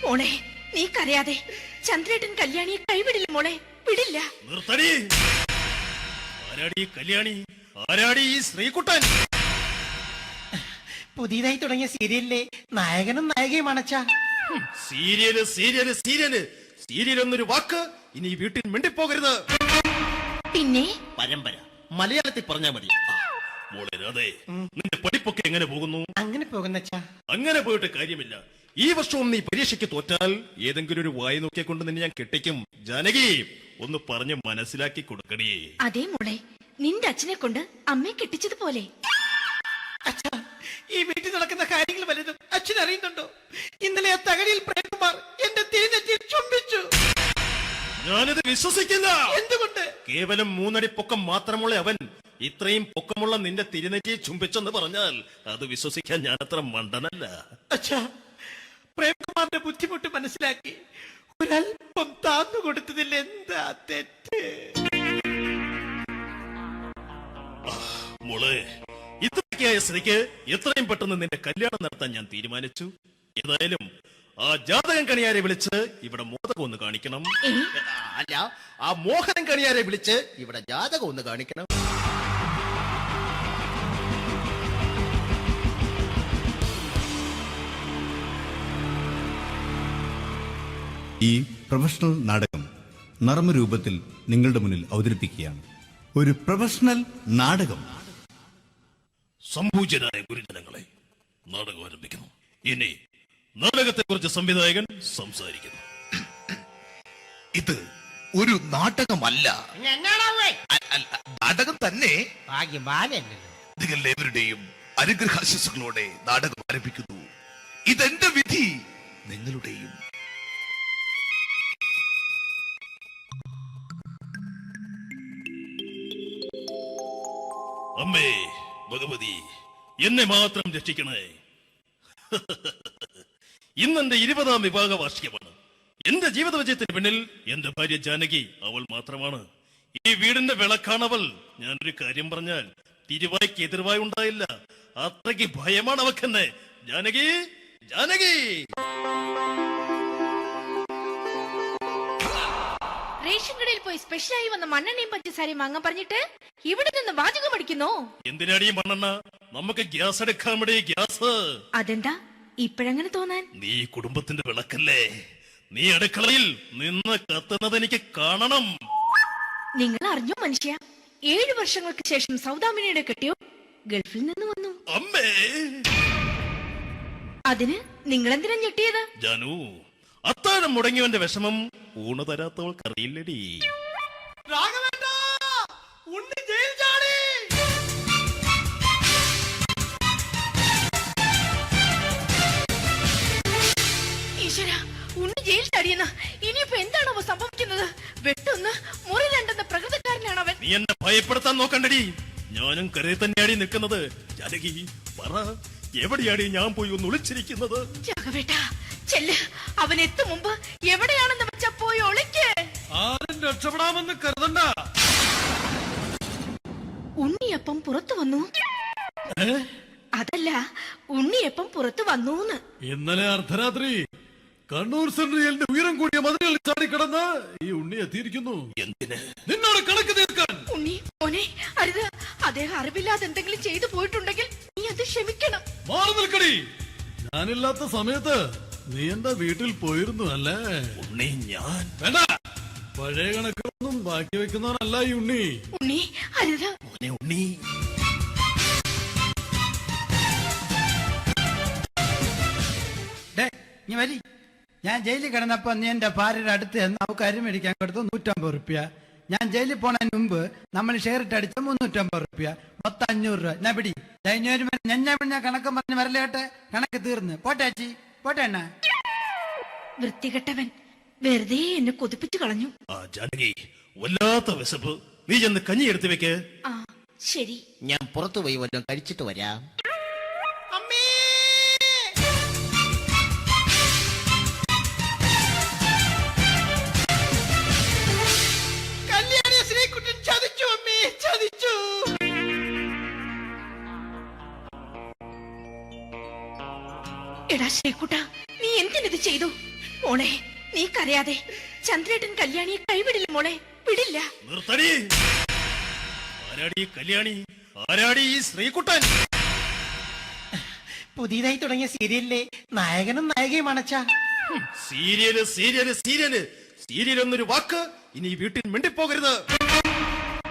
മോളെ, നീ കരയാതെ. ചന്ദ്രേട്ടൻ കല്യാണിയെ കൈവിടില്ല മോളെ, വിടില്ല. നിർത്തടി. ആരാടി കല്യാണി? ആരാടി ഈ ശ്രീകുട്ടൻ? പുതിയതായി തുടങ്ങിയ സീരിയലിലെ നായകനും നായികയും അണച്ചാ. സീരിയല് സീരിയല് സീരിയല് സീരിയൽ എന്നൊരു വാക്ക് ഇനി ഈ വീട്ടിൽ മിണ്ടിപ്പോകരുത്. പിന്നെ പരമ്പര മലയാളത്തിൽ പറഞ്ഞാ മതി. മോളെ രാധേ, നിന്റെ പഠിപ്പൊക്കെ എങ്ങനെ പോകുന്നു? അങ്ങനെ പോകുന്നച്ചാ. അങ്ങനെ പോയിട്ട് കാര്യമില്ല. ഈ വർഷവും നീ പരീക്ഷയ്ക്ക് തോറ്റാൽ ഏതെങ്കിലും ഒരു വായി നോക്കിയെ കൊണ്ട് നിന്നെ ഞാൻ കെട്ടിക്കും. ജാനകി, ഒന്ന് പറഞ്ഞ് മനസ്സിലാക്കി കൊടുക്കണേ. അതേ മോളെ, നിന്റെ അച്ഛനെ കൊണ്ട് അമ്മയെ കെട്ടിച്ചതുപോലെ. അച്ഛാ, ഈ വീട്ടിൽ നടക്കുന്ന കാര്യങ്ങൾ വലുതും അച്ഛൻ അറിയുന്നുണ്ടോ? ഇന്നലെ ആ തകഴിയിൽ പ്രേംകുമാർ എന്റെ തിരിഞ്ഞെത്തിയിൽ ചുംബിച്ചു. ഞാനിത് വിശ്വസിക്കില്ല. എന്തുകൊണ്ട്? കേവലം 3 അടി പൊക്കം മാത്രമുള്ള അവൻ ഇത്രയും പൊക്കമുള്ള നിന്റെ തിരുനെറ്റിയെ ചുംബിച്ചെന്ന് പറഞ്ഞാൽ അത് വിശ്വസിക്കാൻ ഞാൻ അത്ര മണ്ടനല്ല. അച്ഛാ, പ്രേംകുമാറിന്റെ ബുദ്ധിമുട്ട് മനസ്സിലാക്കി ഒരല്പം താന്നു കൊടുത്തതിൽ എന്താ തെറ്റ്? മോളെ, ഇത്രയ്ക്കായ സ്ഥിതിക്ക് എത്രയും പെട്ടെന്ന് നിന്റെ കല്യാണം നടത്താൻ ഞാൻ തീരുമാനിച്ചു. ഏതായാലും ആ ജാതകം കണിയാരെ വിളിച്ച് ഇവിടെ മോദകം ഒന്ന് കാണിക്കണം. അല്ല, ആ മോഹനം കണിയാരെ വിളിച്ച് ഇവിടെ ജാതകം ഒന്ന് കാണിക്കണം. ഈ പ്രൊഫഷണൽ നാടകം നർമ്മരൂപത്തിൽ നിങ്ങളുടെ മുന്നിൽ അവതരിപ്പിക്കുകയാണ്. ഒരു പ്രൊഫഷണൽ നാടകം. സംപൂജ്യനായ ഗുരുജനങ്ങളെ, നാടകം ആരംഭിക്കുന്നു. ഇനി നാടകത്തെക്കുറിച്ച് സംവിധായകൻ സംസാരിക്കുന്നു. ഇത് ഒരു നാടകമല്ല, നാടകം തന്നെ. നിങ്ങളെവരുടെയും അനുഗ്രഹാശിസുകളോടെ നാടകം ആരംഭിക്കുന്നു. ഇതെന്റെ വിധി, നിങ്ങളുടെയും. അമ്മേ ഭഗവതി, എന്നെ മാത്രം രക്ഷിക്കണേ. ഇന്നെന്റെ 20ാം വിവാഹ വാർഷികമാണ്. എന്റെ ജീവിത വിജയത്തിന് പിന്നിൽ എന്റെ ഭാര്യ ജാനകി അവൾ മാത്രമാണ്. ഈ വീടിന്റെ വിളക്കാണവൾ. ഞാനൊരു കാര്യം പറഞ്ഞാൽ തിരുവായ്ക്ക് എതിർവായി ഉണ്ടായില്ല. അത്രയ്ക്ക് ഭയമാണ് അവക്കെന്നെ. ജാനകി, ജാനകി. റേഷൻ കടയിൽ പോയി സ്പെഷ്യലായി വന്ന മണ്ണെണ്ണയും പഞ്ചസാരയും വാങ്ങാൻ പറഞ്ഞിട്ട് ഇവിടെ നിന്ന് വാചകം അടിക്കുന്നോ? എന്തിനാടി മണ്ണെണ്ണ? നമുക്ക് ഗ്യാസ് എടുക്കാൻ വേണ്ടി ഗ്യാസ്. അതെന്താ ഇപ്പഴങ്ങനെ തോന്നാൻ? നീ കുടുംബത്തിന്റെ വിളക്കല്ലേ. നീ അടുക്കളയിൽ നിന്ന് കത്തുന്നത് എനിക്ക് കാണണം. നിങ്ങൾ അറിഞ്ഞോ മനുഷ്യ, 7 വർഷങ്ങൾക്ക് ശേഷം സൗദാമിനിയുടെ കെട്ടിയോ ഗൾഫിൽ നിന്ന് വന്നു. അമ്മേ, അതിന് നിങ്ങളെന്തിനാ ഞെട്ടിയത്? ജാനു, അത്താഴം മുടങ്ങിയവന്റെ വിഷമം ഊണ് തരാത്തവൾക്ക് അറിയില്ലടി. ഈശ്വര, ഉണ്ണി ജയിൽ ചാടിയെന്ന. ഇനിയിപ്പോ എന്താണോ സംഭവിക്കുന്നത്? വെട്ടൊന്ന് മുറി രണ്ടെന്ന പ്രകൃതക്കാരനാണ് അവൻ. നീ എന്നെ ഭയപ്പെടുത്താൻ നോക്കണ്ടടി. ഞാനും കരയിൽ തന്നെയാടി നിൽക്കുന്നത്. ജാനകി, പറ, എവിടെയാടി ഞാൻ പോയി ഒന്ന് ഒളിച്ചിരിക്കുന്നത്? രാഘവേട്ടാ, ചെല്ല്. അവൻ എത്തും മുമ്പ് എവിടെയാണെന്ന് വെച്ചാ പോയി ഒളിക്ക്. ആരും രക്ഷപ്പെടാമെന്ന് കരുതണ്ട. ഉണ്ണിയപ്പം പുറത്തു വന്നു. അതല്ല, ഉണ്ണിയപ്പം പുറത്തു വന്നൂന്ന്. ഇന്നലെ അർദ്ധരാത്രി കണ്ണൂർ സെൻട്രലിന്റെ ഉയരം കൂടിയ മതിലുകളിൽ ചാടിക്കിടന്ന് ഈ ഉണ്ണി എത്തിയിരിക്കുന്നു. എന്തിന്? നിന്നോട് കണക്ക് തീർക്കാൻ. ഉണ്ണി മോനെ, അരുത്. അദ്ദേഹം അറിവില്ലാതെ എന്തെങ്കിലും ചെയ്തു പോയിട്ടുണ്ടെങ്കിൽ നീ അത് ക്ഷമിക്കണം. മാറി നിൽക്കടി. ഞാനില്ലാത്ത സമയത്ത് നീ എന്താ വീട്ടിൽ പോയിരുന്നു അല്ലേ? ഉണ്ണി, ഞാൻ വേണ്ട. പഴയ കണക്കൊന്നും ബാക്കി വെക്കുന്നവനല്ല ഈ ഉണ്ണി. ഉണ്ണി, അരുത്. മോനെ ഉണ്ണി. നീ വരി. ഞാൻ ജയിലിൽ കിടന്നപ്പോ നീ എന്റെ ഭാര്യയുടെ അടുത്ത് അവൾക്ക് അരി മേടിക്കാൻ കൊടുത്തു 150 റുപ്യ. ഞാൻ ജയിലിൽ പോണതിന് മുമ്പ് നമ്മൾ ഷെയർ ഇട്ട് അടിച്ച 350 റുപ്യ, മൊത്തം 500 രൂപ. ഞാൻ പിടി. ഞാൻ കണക്കം പറഞ്ഞ് വരലേട്ടെ. കണക്ക് തീർന്ന്. പോട്ടെ അച്ചി, പോട്ടെ അണ്ണ. വൃത്തികെട്ടവൻ വെറുതെ എന്നെ കൊതിപ്പിച്ചു കളഞ്ഞു. ജാനകി, വല്ലാത്ത വിശപ്പ്. നീ ചെന്ന് കഞ്ഞി എടുത്തു വെക്ക്. ആ ശരി. ഞാൻ പുറത്തു പോയി വല്ലതും കഴിച്ചിട്ട് വരാം. എടാ ശ്രീകുട്ടാ, നീ എന്തിനിത് ചെയ്തു? മോളെ, നീ കരയാതെ. ചന്ദ്രേട്ടൻ കല്യാണിയെ കൈവിടില്ല മോളെ, വിടില്ല. നിർത്തടി. ആരാടി കല്യാണി? ആരാടി ഈ ശ്രീകുട്ടൻ? പുതിയതായി തുടങ്ങിയ സീരിയലിലെ നായകനും നായികയും അണച്ചാ. സീരിയല് സീരിയല് സീരിയല് സീരിയൽ എന്നൊരു വാക്ക് ഇനി ഈ വീട്ടിൽ മിണ്ടിപ്പോകരുത്.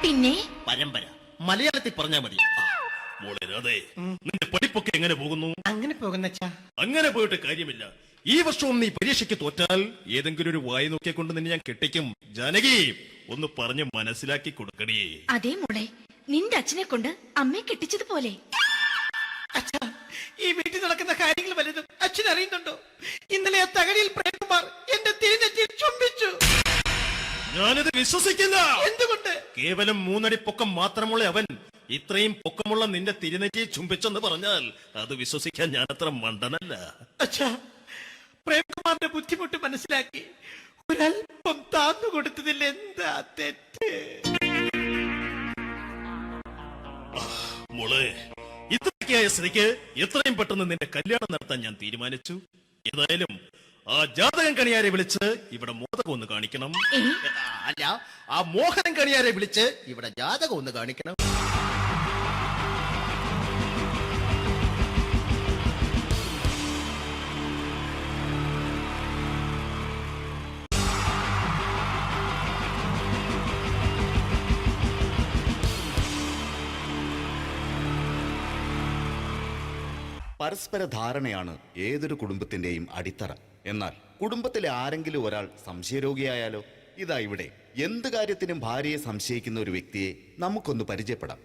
പിന്നെ പരമ്പര മലയാളത്തിൽ പറഞ്ഞാ മതി. മോളെ രാധേ, നിന്റെ പഠിപ്പൊക്കെ എങ്ങനെ പോകുന്നു? അങ്ങനെ പോകുന്നച്ചാ. അങ്ങനെ പോയിട്ട് കാര്യമില്ല. ഈ വർഷവും നീ പരീക്ഷയ്ക്ക് തോറ്റാൽ ഏതെങ്കിലും ഒരു വായി നോക്കിയെ കൊണ്ട് നിന്നെ ഞാൻ കെട്ടിക്കും. ജാനകി, ഒന്ന് പറഞ്ഞ് മനസ്സിലാക്കി കൊടുക്കണേ. അതേ മോളെ, നിന്റെ അച്ഛനെ കൊണ്ട് അമ്മയെ കെട്ടിച്ചതുപോലെ. അച്ഛാ, ഈ വീട്ടിൽ നടക്കുന്ന കാര്യങ്ങൾ വലുതും അച്ഛൻ അറിയുന്നുണ്ടോ? ഇന്നലെ ആ തകഴിയിൽ പ്രേംകുമാർ എന്റെ തിരിഞ്ഞെറ്റിയിൽ ചുംബിച്ചു. ഞാനിത് വിശ്വസിക്കില്ല. എന്തുകൊണ്ട്? കേവലം 3 അടി പൊക്കം മാത്രമുള്ള അവൻ ഇത്രയും പൊക്കമുള്ള നിന്റെ തിരുനെറ്റിയെ ചുംബിച്ചെന്ന് പറഞ്ഞാൽ അത് വിശ്വസിക്കാൻ ഞാൻ അത്ര മണ്ടനല്ല. അച്ഛാ, പ്രേംകുമാറിന്റെ ബുദ്ധിമുട്ട് മനസ്സിലാക്കി ഒരല്പം താന്നു കൊടുത്തതിൽ എന്താ തെറ്റ്? മോളെ, ഇത്രയ്ക്കായ സ്ഥിതിക്ക് എത്രയും പെട്ടെന്ന് നിന്റെ കല്യാണം നടത്താൻ ഞാൻ തീരുമാനിച്ചു. ഏതായാലും ആ ജാതകം കണിയാരെ വിളിച്ച് ഇവിടെ മോദകം ഒന്ന് കാണിക്കണം. അല്ല, ആ മോഹനം കണിയാരെ വിളിച്ച് ഇവിടെ ജാതകം ഒന്ന് കാണിക്കണം. പരസ്പര ധാരണയാണ് ഏതൊരു കുടുംബത്തിന്റെയും അടിത്തറ. എന്നാൽ കുടുംബത്തിലെ ആരെങ്കിലും ഒരാൾ സംശയരോഗിയായാലോ? ഇതാ ഇവിടെ എന്ത് കാര്യത്തിനും ഭാര്യയെ സംശയിക്കുന്ന ഒരു വ്യക്തിയെ നമുക്കൊന്ന് പരിചയപ്പെടാം.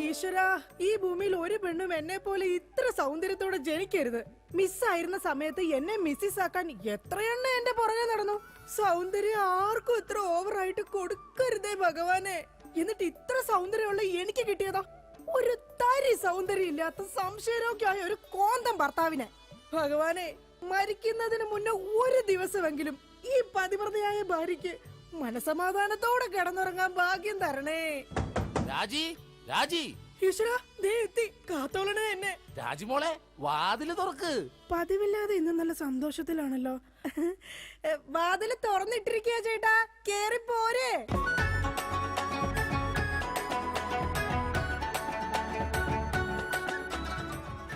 ഈശ്വരാ, ഈ ഭൂമിയിൽ ഒരു പെണ്ണും എന്നെ പോലെ ഇത്ര സൗന്ദര്യത്തോടെ ജനിക്കരുത്. മിസ്സായിരുന്ന സമയത്ത് എന്നെ മിസ്സിസ് ആക്കാൻ എത്രയെണ്ണ എന്റെ പുറകെ നടന്നു. സൗന്ദര്യം ആർക്കും ഇത്ര ഓവറായിട്ട് കൊടുക്കരുതേ ഭഗവാനെ. എന്നിട്ട് ഇത്ര സൗന്ദര്യമുള്ള എനിക്ക് കിട്ടിയതാ ഒരു തരി സൗന്ദര്യം ഇല്ലാത്ത സംശയരോഗ്യമായ ഒരു കോന്തം ഭർത്താവിനെ. ഭഗവാനെ, മരിക്കുന്നതിന് മുന്നേ ഒരു ദിവസമെങ്കിലും ഈ പതിവ്രതയായ ഭാര്യയ്ക്ക് മനസമാധാനത്തോടെ കിടന്നുറങ്ങാൻ ഭാഗ്യം തരണേ. രാജി, രാജി, ഈശ്വരാ, ദേ എത്തി. കാത്തോളണേ എന്നെ. രാജിമോളെ, വാതില് തുറക്ക്. പതിവില്ലാതെ ഇന്ന് നല്ല സന്തോഷത്തിലാണല്ലോ. വാതില് തുറന്നിട്ടിരിക്കുക ചേട്ടാ, കേറി പോരെ.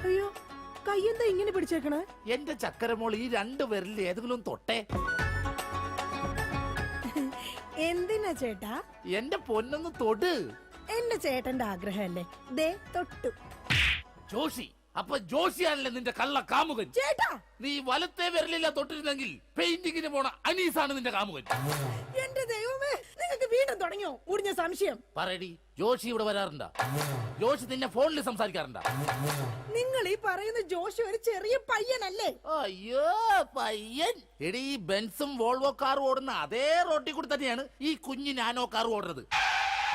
അയ്യോ, കയ്യെന്താ ഇങ്ങനെ പിടിച്ചേക്കണേ? എന്റെ ചക്കരമോൾ, ഈ 2 വിരലിൽ ഏതെങ്കിലും തൊട്ടേ. എന്തിനാ ചേട്ടാ? എന്റെ പൊന്നൊന്ന് തൊട്. എന്റെ ചേട്ടന്റെ ആഗ്രഹമല്ലേ, ദേ തൊട്ടു. ജോഷി, അപ്പൊ ജോഷിയാണല്ലേ നിന്റെ കള്ള കാമുകൻ? ചേട്ടാ, നീ വലത്തെ വിരലില്ല തൊട്ടിരുന്നെങ്കിൽ പെയിന്റിങ്ങിന് പോണ അനീസാണ് നിന്റെ കാമുകൻ. എന്റെ ദൈവമേ, നിങ്ങൾക്ക് വീണ്ടും തുടങ്ങിയോ ഉടിഞ്ഞ സംശയം? പറയടി, ജോഷി ഇവിടെ വരാറുണ്ടാ? ജോഷി നിന്നെ ഫോണിൽ സംസാരിക്കാറുണ്ടാ? നിങ്ങൾ ഈ പറയുന്ന ജോഷി ഒരു ചെറിയ പയ്യനല്ലേ? അയ്യോ, പയ്യൻ. എടി, ഈ ബെൻസും വോൾവോ കാറും ഓടുന്ന അതേ റോട്ടിൽ കൂടി തന്നെയാണ് ഈ കുഞ്ഞു നാനോ കാർ ഓടുന്നത്.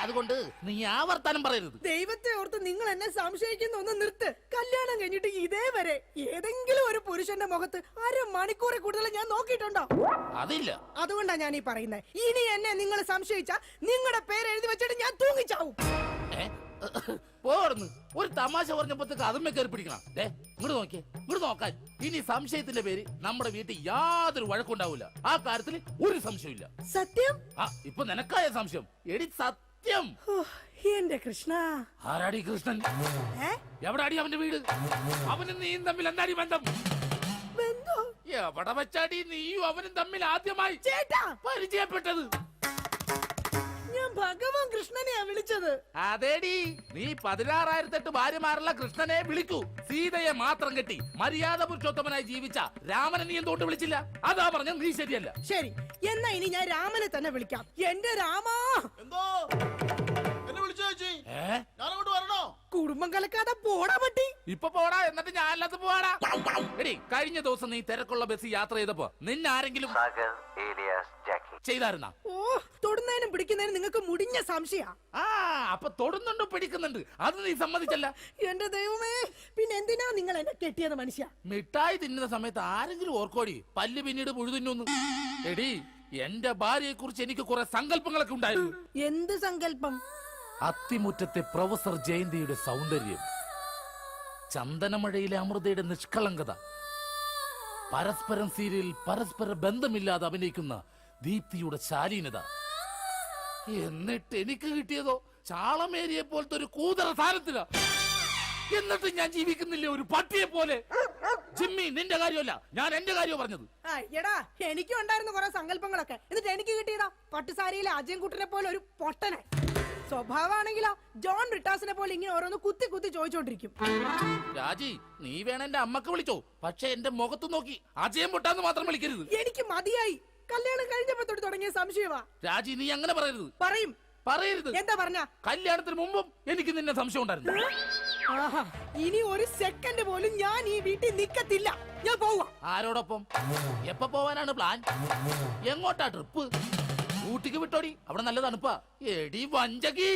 അതുകൊണ്ട് നീ ആവർത്തനം പറയരുത്. ദൈവത്തെ ഓർത്ത് നിങ്ങൾ എന്നെ സംശയിക്കുന്ന ഒന്ന് നിർത്ത്. കല്യാണം കഴിഞ്ഞിട്ട് ഇതേവരെ ഏതെങ്കിലും ഒരു പുരുഷന്റെ മുഖത്ത് 1/2 മണിക്കൂറിൽ കൂടുതൽ ഞാൻ നോക്കിയിട്ടുണ്ടോ? അതില്ല. അതുകൊണ്ടാ ഞാൻ ഈ പറയുന്നത്. ഇനി എന്നെ നിങ്ങൾ സംശയിച്ചാ നിങ്ങളുടെ പേര് എഴുതി വെച്ചിട്ട് ഞാൻ തൂങ്ങിച്ചാവും. പോടുന്നു. ഒരു തമാശ പറഞ്ഞപ്പോഴത്തേക്ക് അതുമ്മേ കയറി പിടിക്കണം. ഇങ്ങോട്ട് നോക്കിയേ, ഇങ്ങോട്ട് നോക്കാൻ. ഇനി സംശയത്തിന്റെ പേര് നമ്മുടെ വീട്ടിൽ യാതൊരു വഴക്കുണ്ടാവില്ല. ആ കാര്യത്തിൽ ഒരു സംശയമില്ല. സത്യം? ഇപ്പൊ നിനക്കായ സംശയം. എടി സത്യം. എന്റെ കൃഷ്ണ. ആരാടി കൃഷ്ണൻ? എവിടാടി അവന്റെ വീട്? അവനും നീയും തമ്മിൽ എന്താടി ബന്ധം? എവിടെ വെച്ചാടി നീയും അവനും തമ്മിൽ ആദ്യമായി പരിചയപ്പെട്ടത്? ഞാൻ ഭഗവാൻ കൃഷ്ണനെയാ വിളിച്ചത്. അതേടി, നീ 16,008 ഭാര്യമാരുള്ള കൃഷ്ണനെ വിളിക്കൂ. സീതയെ മാത്രം കെട്ടി മര്യാദ പുരുഷോത്തമനായി ജീവിച്ച രാമനെ നീ എന്തുകൊണ്ട് വിളിച്ചില്ല? അതാ പറഞ്ഞ നീ ശരിയല്ല. ശരി, എന്നാ ഇനി ഞാൻ രാമനെ തന്നെ വിളിക്കാം. എന്റെ രാമാ. എന്തോ എന്നെ വിളിച്ചു ചേച്ചി? ഞാനങ്ങോട്ട് വരണോ? കുടുംബം കലക്കാതെ പോടാ പറ്റി. ഇപ്പൊ പോടാ, എന്നിട്ട് ഞാൻ അല്ലാത്ത പോവാടാ. എടി, കഴിഞ്ഞ ദിവസം നീ തിരക്കുള്ള ബസ് യാത്ര ചെയ്തപ്പോ നിന്നെ ആരെങ്കിലും ചെയ്തായിരുന്ന? ഓ, തൊടുന്നതിനും പിടിക്കുന്നതിനും നിങ്ങൾക്ക് മുടിഞ്ഞ സംശയ. അപ്പൊ തൊടുന്നുണ്ട്, പിടിക്കുന്നുണ്ട്, അത് നീ സമ്മതിച്ചല്ല. എന്റെ ദൈവമേ, പിന്നെ എന്തിനാ നിങ്ങൾ എന്നെ കെട്ടിയത് മനുഷ്യ? മിഠായി തിന്നുന്ന സമയത്ത് ആരെങ്കിലും ഓർക്കോടി പല്ല് പിന്നീട് പുഴുതിന്നു? എടി, എന്റെ ഭാര്യയെ കുറിച്ച് എനിക്ക് കുറെ സങ്കല്പങ്ങളൊക്കെ ഉണ്ടായിരുന്നു. എന്ത് സങ്കല്പം? അത്തിമുറ്റത്തെ പ്രൊഫസർ ജയന്തിയുടെ സൗന്ദര്യം, ചന്ദനമഴയിലെ അമൃതയുടെ നിഷ്കളങ്കത, പരസ്പരം സീരിയൽ പരസ്പര ബന്ധമില്ലാതെ അഭിനയിക്കുന്ന ദീപ്തിയുടെ ശാലീനത. എന്നിട്ട് എനിക്ക് കിട്ടിയതോ ചാളമേരിയെ പോലത്തെ ഒരു കൂതറ സാധനത്തില. എന്നിട്ട് ഞാൻ ജീവിക്കുന്നില്ലേ ഒരു പട്ടിയെ പോലെ? ജിമ്മി, നിന്റെ കാര്യമല്ല, ഞാൻ എന്റെ കാര്യം പറഞ്ഞത്. എടാ, എനിക്കും ഉണ്ടായിരുന്നു കുറെ സങ്കല്പങ്ങളൊക്കെ. എന്നിട്ട് എനിക്ക് കിട്ടിയതാ പട്ടുസാരിയിലെ അജയൻകുട്ടനെ പോലെ ഒരു പൊട്ടനെ. സ്വഭാവമാണെങ്കിലോ ജോൺ ബ്രിട്ടാസിനെ പോലെ ഇങ്ങനെ ഓരോന്ന് കുത്തി കുത്തി ചോദിച്ചോണ്ടിരിക്കും. രാജി, നീ വേണം എന്റെ അമ്മക്ക് വിളിച്ചോ, പക്ഷെ എന്റെ മുഖത്ത് നോക്കി അജയം പൊട്ടാന്ന് മാത്രം വിളിക്കരുത്. എനിക്ക് മതിയായി. കല്യാണം കഴിഞ്ഞപ്പോ തൊട്ട് തുടങ്ങിയ സംശയമാ. രാജി, നീ അങ്ങനെ പറയരുത്. പറയരുത്. എന്താ പറഞ്ഞ? കല്യാണത്തിന് മുമ്പും എനിക്ക് നിന്നെ സംശയം ഉണ്ടായിരുന്നു. ഇനി ഒരു സെക്കൻഡ് പോലും ഞാൻ ഈ വീട്ടിൽ നിക്കത്തില്ല. ഞാൻ പോവാ. ആരോടൊപ്പം? എപ്പോ പോവാനാണ് പ്ലാൻ? എങ്ങോട്ടാ ട്രിപ്പ്? ഊട്ടിക്ക് വിട്ടോടി, അവിടെ നല്ല തണുപ്പാ. എടി വഞ്ചകി,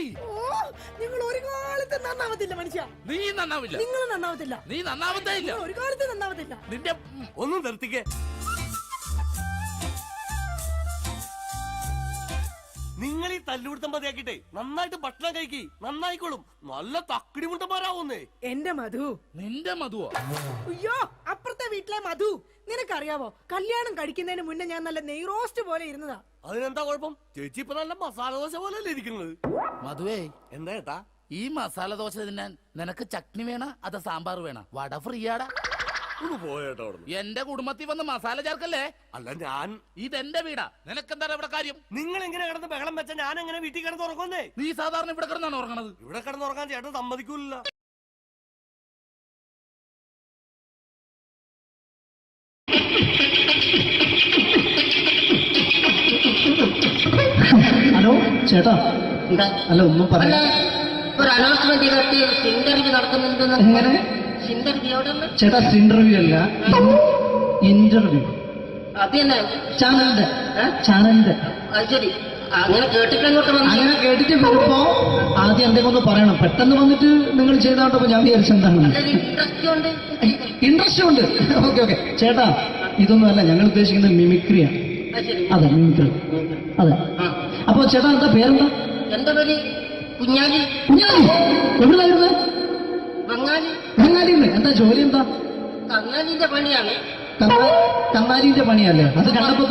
നിങ്ങൾ ഒരു കാലത്ത് നന്നാവത്തില്ല മനുഷ്യ. നീ നന്നാവില്ല. നിങ്ങൾ നന്നാവത്തില്ല. നീ നന്നാവത്തേ ഇല്ല. ഒരു കാലത്ത് നന്നാവത്തില്ല. നിന്റെ ഒന്നും നിർത്തിക്കേ. നിങ്ങൾ ഈ തല്ലുപിടുത്തം മതിയാക്കിട്ടെ നന്നായിട്ട് ഭക്ഷണം കഴിക്കി, നന്നായിക്കോളും. നല്ല തക്കിടി മുട്ടന്മാരാവുന്നേ. എന്റെ മധു. നിന്റെ മധുവോ? അയ്യോ, അപ്പുറത്തെ വീട്ടിലെ മധു. നിനക്കറിയാവോ, കല്യാണം കഴിക്കുന്നതിന് മുന്നേ ഞാൻ നല്ല നെയ്റോസ്റ്റ് പോലെ ഇരുന്നതാ. അതിനെന്താ കുഴപ്പം? ചേച്ചി ഇപ്പൊ നല്ല മസാല ദോശ പോലെയല്ലേ ഇരിക്കുന്നത്. മധുവേ, എന്താ ഏട്ടാ? ഈ മസാല ദോശ തിന്നാൻ നിനക്ക് ചട്നി വേണ അതോ സാമ്പാർ വേണ? വട ഫ്രീയാടാ. പോയേട്ടാ, എന്റെ കുടുംബത്തിൽ വന്ന് മസാല ചേർക്കല്ലേ. അല്ല, ഞാൻ ഇതെന്റെ വീടാ, നിനക്കെന്താ ഇവിടെ കാര്യം? നിങ്ങൾ എങ്ങനെ കിടന്ന് ബഹളം വെച്ചാ ഞാൻ എങ്ങനെ വീട്ടിൽ കിടന്ന് ഉറങ്ങുന്നേ? നീ സാധാരണ ഇവിടെ കിടന്നാണ് ഉറങ്ങണത്. ഇവിടെ കിടന്ന് ഉറങ്ങാൻ ചേട്ടൻ സമ്മതിക്കൂല. ചേട്ടാ എന്താ അല്ല ഒന്നും അല്ല പറയാ ഒരു അനൗൺസ്മെന്റ് ചെയ്തിട്ട് ഇന്റർവ്യൂ നടക്കുന്നുണ്ടെന്ന്. എങ്ങനെ ഇന്റർവ്യൂ എവിടെ ഉണ്ട്? ചേട്ടാ ഇന്റർവ്യൂ അല്ല ഇന്റർവ്യൂ അത് തന്നെ ചാനലിന്റെ അത് ശരി. അങ്ങനെ കേട്ടിട്ട് അങ്ങോട്ട് വന്നു. അങ്ങനെ കേട്ടിട്ട് വരുമ്പോ ആദ്യം എന്തെങ്കിലും ഒന്ന് പറയണം. പെട്ടെന്ന് വന്നിട്ട് നിങ്ങൾ ചെയ്താണ്ടപ്പോ ഞാൻ വിചാരിച്ചെന്താണ് ഇൻട്രസ്റ്റ് ഉണ്ട്. ഇൻട്രസ്റ്റ് ഉണ്ട്. ഓക്കെ ഓക്കെ ചേട്ടാ ഇതൊന്നും അല്ല ഞങ്ങൾ ഉദ്ദേശിക്കുന്നത് മിമിക്രിയാണ്. അത് ശരി. അതെ മിമിക്രി അതെ. അപ്പൊ ചേട്ടാ എന്താ പേരെന്താ? എന്റെ പേര് കുഞ്ഞാലി. കുഞ്ഞാലി എവിടെയായിരുന്നു? ബംഗാളി. ബംഗാളിന്ന്. എന്താ ജോലി എന്താ? കങ്ങാലിന്റെ പണിയാണ്. കന്നാലിന്റെ പണിയല്ലേ? അത് കണ്ടപ്പോ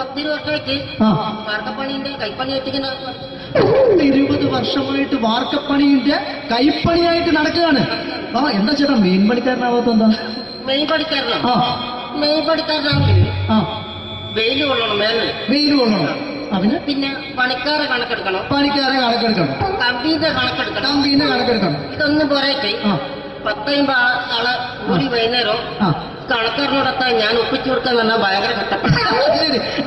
10 വർഷമായിട്ട് വാർക്കപ്പണിന്റെ കൈപ്പണിയായിട്ട് ഇങ്ങനെ 20 വർഷമായിട്ട് വാർക്കപ്പണിന്റെ കൈപ്പണിയായിട്ട് നടക്കുകയാണ്. ആ എന്താ ചേട്ടാ മെയിൻ പണിക്കാരനാവാത്ത എന്താ? മെയിൻ പണിക്കാരനാണ്. മെയിൻ പണിക്കാരനാണെങ്കിൽ വെയിൽ കൊള്ളണം. വെയിൽ കൊള്ളണം. അതിന് പിന്നെ പണിക്കാരെ കണക്കെടുക്കണം. കമ്പീന്റെ കണക്കെടുക്കണം. ഇതൊന്നും പോരായിട്ട് 10-50 ആളെ കൂടി വൈകുന്നേരം കണക്കാരനോടൊക്കെ ഞാൻ ഒപ്പിച്ചു കൊടുക്കാൻ പറഞ്ഞാൽ ഭയങ്കര കഷ്ടപ്പെട്ടു.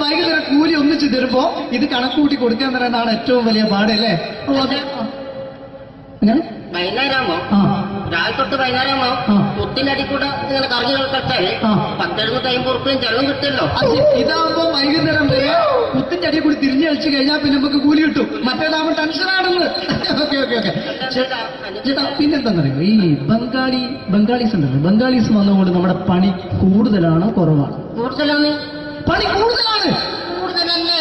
വൈകുന്നേരം കൂലി ഒന്നിച്ച് തരുമ്പോ ഇത് കണക്കൂട്ടി കൊടുക്കാൻ തരാനാണ് ഏറ്റവും വലിയ പാടല്ലേ? വൈകുന്നേരമാകുമ്പോ രാവിലെ തൊട്ട് വൈകുന്നേരമാകുമ്പോ കുത്തിനടി കൂടെ ഇങ്ങനെ കറങ്ങി കളിച്ചാല് 10-70-50 ഉറുപ്പിയും ചെലവും കിട്ടുമല്ലോ. ഇതാകുമ്പോ വൈകുന്നേരം വരെ കുത്തിന്റെ അടി കൂടി തിരിഞ്ഞു കളിച്ചു കഴിഞ്ഞാൽ പിന്നെ നമുക്ക് കൂലി കിട്ടും. മറ്റേതാകുമ്പോ ടെൻഷനാണെന്ന്. ഓക്കെ ഓക്കെ ഓക്കെ ചേട്ടാ പിന്നെന്താണെന്നറിയോ ഈ ബംഗാളീസ് ഉണ്ടല്ലോ, ബംഗാളീസ് വന്നുകൊണ്ട് നമ്മുടെ പണി കൂടുതലാണ് കുറവാണ്? കൂടുതലാണ്. പണി കൂടുതലാണ്.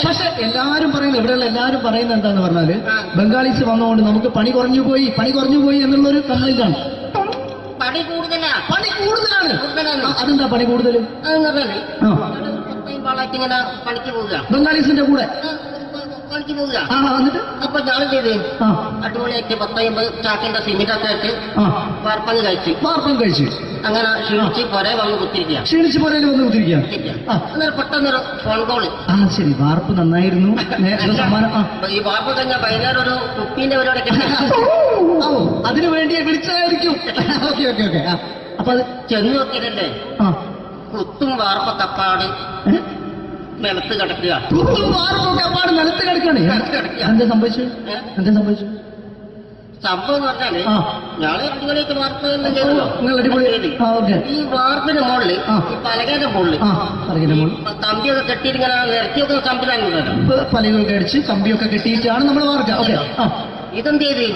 പക്ഷെ എല്ലാരും പറയുന്നത് ഇവിടെയുള്ള എല്ലാരും പറയുന്നത് എന്താന്ന് പറഞ്ഞാല് ബംഗാളീസ് വന്നുകൊണ്ട് നമുക്ക് പണി കുറഞ്ഞു പോയി എന്നുള്ളൊരു കംപ്ലൈന്റ് ആണ്. പണി കൂടുതലാണ്. അതെന്താ പണി കൂടുതൽ? ഇങ്ങനെ പണിക്ക് പോവുക ബംഗാളീസിന്റെ കൂടെ പണിക്ക് പോവുക. എന്നിട്ട് അപ്പൊ ഞാൻ ചെയ്ത് അടിപൊളിയായിട്ട് 10-50 ചാക്കിന്റെ സിമെന്റ് ഒക്കെ ആയിട്ട് വാർപ്പങ്ങ് കഴിച്ച് അങ്ങനെ ക്ഷീണിച്ച് പുറേ വന്ന് കുത്തിരിക്കുക. അന്നേരം പെട്ടെന്നൊരു ഫോൺ കോള്. ശരി വാർപ്പ് നന്നായിരുന്നു. ഈ വാർപ്പ് കഴിഞ്ഞാൽ വൈകുന്നേരം ഒരു കുപ്പീന്റെ പരിപാടിയൊക്കെ അതിനു വേണ്ടി വിളിച്ചതായിരിക്കും. Okay okay okay. അപ്പൊ അത് ചെന്ന് നോക്കിയതല്ലേ കുത്തും വാർപ്പ കപ്പാട് നിലത്ത് കിടക്കുക. നിലത്ത് കിടക്കാണ്. എന്താ സംഭവിച്ചു? സംഭവം എന്ന് പറഞ്ഞാല് ഞാള് അടിപൊളിയായിട്ട് വാർപ്പ് ചെയ്തല്ലോ. ഈ വാർപ്പിന്റെ മുകളില് ഈ പലകയുടെ മുകളില് കമ്പിയൊക്കെ കെട്ടിയിട്ട് ഇങ്ങനെ നിരത്തിയൊക്കെ സംവിധാനം പലകൊക്കെ അടിച്ച് കമ്പിയൊക്കെ കെട്ടിയിട്ടാണ് നമ്മൾ വാർക്കുക. ഇതെന്ത് ചെയ്ത്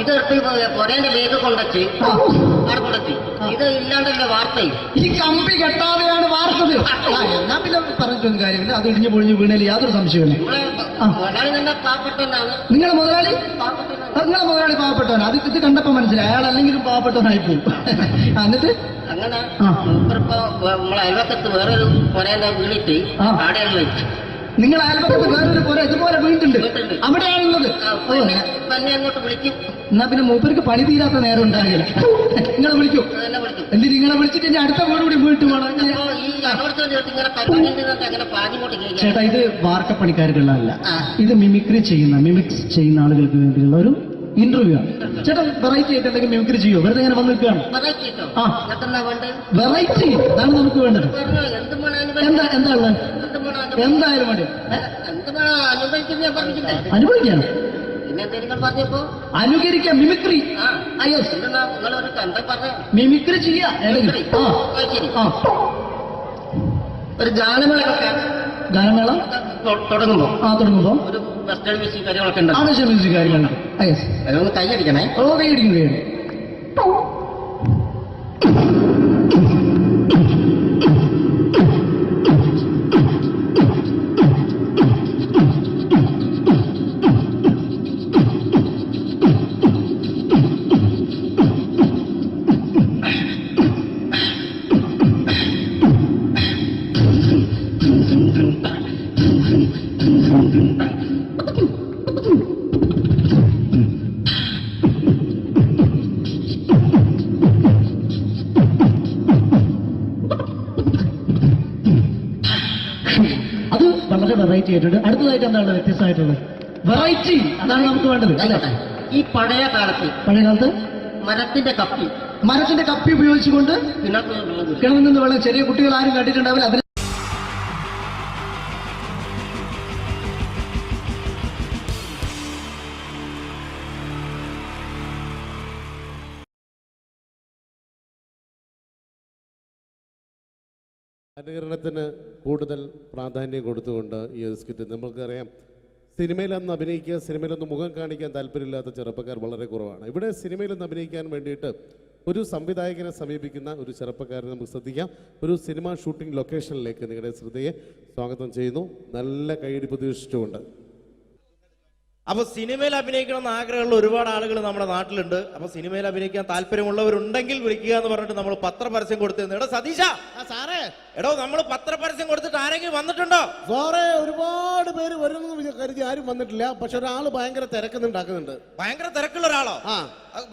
ഇതെടുത്ത് പൊരേന്റെ വേഗം കൊണ്ടച്ച് അവിടെ കൊണ്ടെത്തി. ഇത് ഇല്ലാണ്ടല്ലേ വാർത്തയും. ഈ കമ്പി കെട്ടാതെയാണ് വാർത്തത്. എന്നാ പിന്നെ പറഞ്ഞിട്ടൊന്നും കാര്യമില്ല. അത് ഇടിഞ്ഞു പൊളിഞ്ഞു വീണേൽ യാതൊരു സംശയമില്ല. മുതലാളി തന്നെ പാവപ്പെട്ടവനാണ്. നിങ്ങളെ മുതലാളി പാവപ്പെട്ടവനാണ്. അത് ഇത് കണ്ടപ്പോ മനസ്സിലായി അയാൾ അല്ലെങ്കിലും പാവപ്പെട്ടവനായി പോകും. എന്നിട്ട് അങ്ങനെ ഇപ്പൊ നമ്മളെ അയൽവക്കത്ത് വേറൊരു പൊരേന്റെ വീണിട്ട് ആടെയാണ് വെച്ചു. നിങ്ങൾ അയൽപക്കത്ത് വേറൊരു പുര ഇതുപോലെ വീട്ടുണ്ട് അവിടെയാണുള്ളത്. അങ്ങോട്ട് വിളിക്കും. എന്നാ പിന്നെ മൂപ്പർക്ക് പണി തീരാത്ത നേരം ഉണ്ടാകില്ല. നിങ്ങളെ വിളിക്കും. എന്തിന് നിങ്ങളെ വിളിച്ചിട്ട് എന്റെ അടുത്ത വീട് കൂടി വീട്ടു വേണം. ചേട്ടാ ഇത് വാർക്കപ്പണിക്കാർക്കുള്ളതല്ല. ഇത് മിമിക്സ് ചെയ്യുന്ന ആളുകൾക്ക് വേണ്ടിയുള്ള ഒരു ഇന്റർവ്യൂ ആണ്. ചേട്ടാ വെറൈറ്റി ആയിട്ട് എന്തെങ്കിലും മിമിക്രി ചെയ്യോ? വെറുതെ ഇങ്ങനെ വന്ന് നിൽക്കുകയാണ്. വെറൈറ്റി അതാണ് നമുക്ക് വേണ്ടത്. എന്താ ഉള്ളത്? എന്തായാലും മതി. അനുഭവിക്കാനോ? അനുകരിക്കാം. മിമിക്രി മിമിക്രി ചെയ്യാ. ഒരു ഗാനമേള തുടങ്ങുമ്പോ ഒരു വെസ്റ്റേൺ മ്യൂസിക് കാര്യങ്ങളൊക്കെ ഉണ്ട്. മ്യൂസിക് കാര്യങ്ങളുണ്ട്. അതൊന്ന് കൈയടിക്കണേ. കൈയടിക്കും. വളരെ വെറൈറ്റി ആയിട്ടുണ്ട്. അടുത്തതായിട്ട് എന്താണ് വ്യത്യസ്തമായിട്ടുള്ളത്? വെറൈറ്റി അതാണ് നമുക്ക് വേണ്ടത് അല്ലേ? ഈ പഴയ കാലത്ത് മരത്തിന്റെ കപ്പി ഉപയോഗിച്ചുകൊണ്ട് കിണറിൽ നിന്ന് വെള്ളം ചെറിയ കുട്ടികൾ ആരും കണ്ടിട്ടുണ്ടാവില്ല. അതിന് അനുകരണത്തിന് കൂടുതൽ പ്രാധാന്യം കൊടുത്തുകൊണ്ട് ഈ ഒരു സ്കിറ്റ്, നമുക്കറിയാം സിനിമയിലൊന്ന് അഭിനയിക്കുക, സിനിമയിലൊന്ന് മുഖം കാണിക്കാൻ താല്പര്യമില്ലാത്ത ചെറുപ്പക്കാർ വളരെ കുറവാണ്. ഇവിടെ സിനിമയിലൊന്ന് അഭിനയിക്കാൻ വേണ്ടിയിട്ട് ഒരു സംവിധായകനെ സമീപിക്കുന്ന ഒരു ചെറുപ്പക്കാരനെ നമുക്ക് ശ്രദ്ധിക്കാം. ഒരു സിനിമ ഷൂട്ടിംഗ് ലൊക്കേഷനിലേക്ക് നിങ്ങളുടെ ശ്രദ്ധയെ സ്വാഗതം ചെയ്യുന്നു. നല്ല കൈയടി പ്രതീക്ഷിച്ചുകൊണ്ട്. അപ്പൊ സിനിമയിൽ അഭിനയിക്കണം എന്ന് ആഗ്രഹമുള്ള ഒരുപാട് ആളുകൾ നമ്മുടെ നാട്ടിലുണ്ട്. അപ്പൊ സിനിമയിൽ അഭിനയിക്കാൻ താല്പര്യമുള്ളവരുണ്ടെങ്കിൽ വിളിക്കുക എന്ന് പറഞ്ഞിട്ട് നമ്മൾ പത്രപരസ്യം കൊടുത്തിരുന്നു. എടോ സതീശ, സാറേ, എടോ നമ്മൾ പത്രപരസ്യം കൊടുത്തിട്ട് ആരെങ്കിലും വന്നിട്ടുണ്ടോ? സാറേ, ഒരുപാട് പേര് വരുമെന്ന് കരുതി ആരും വന്നിട്ടില്ല. പക്ഷെ ഒരാൾ ഭയങ്കര തിരക്കുന്നുണ്ടാക്കുന്നുണ്ട്. ഭയങ്കര തിരക്കുള്ള ഒരാളോ?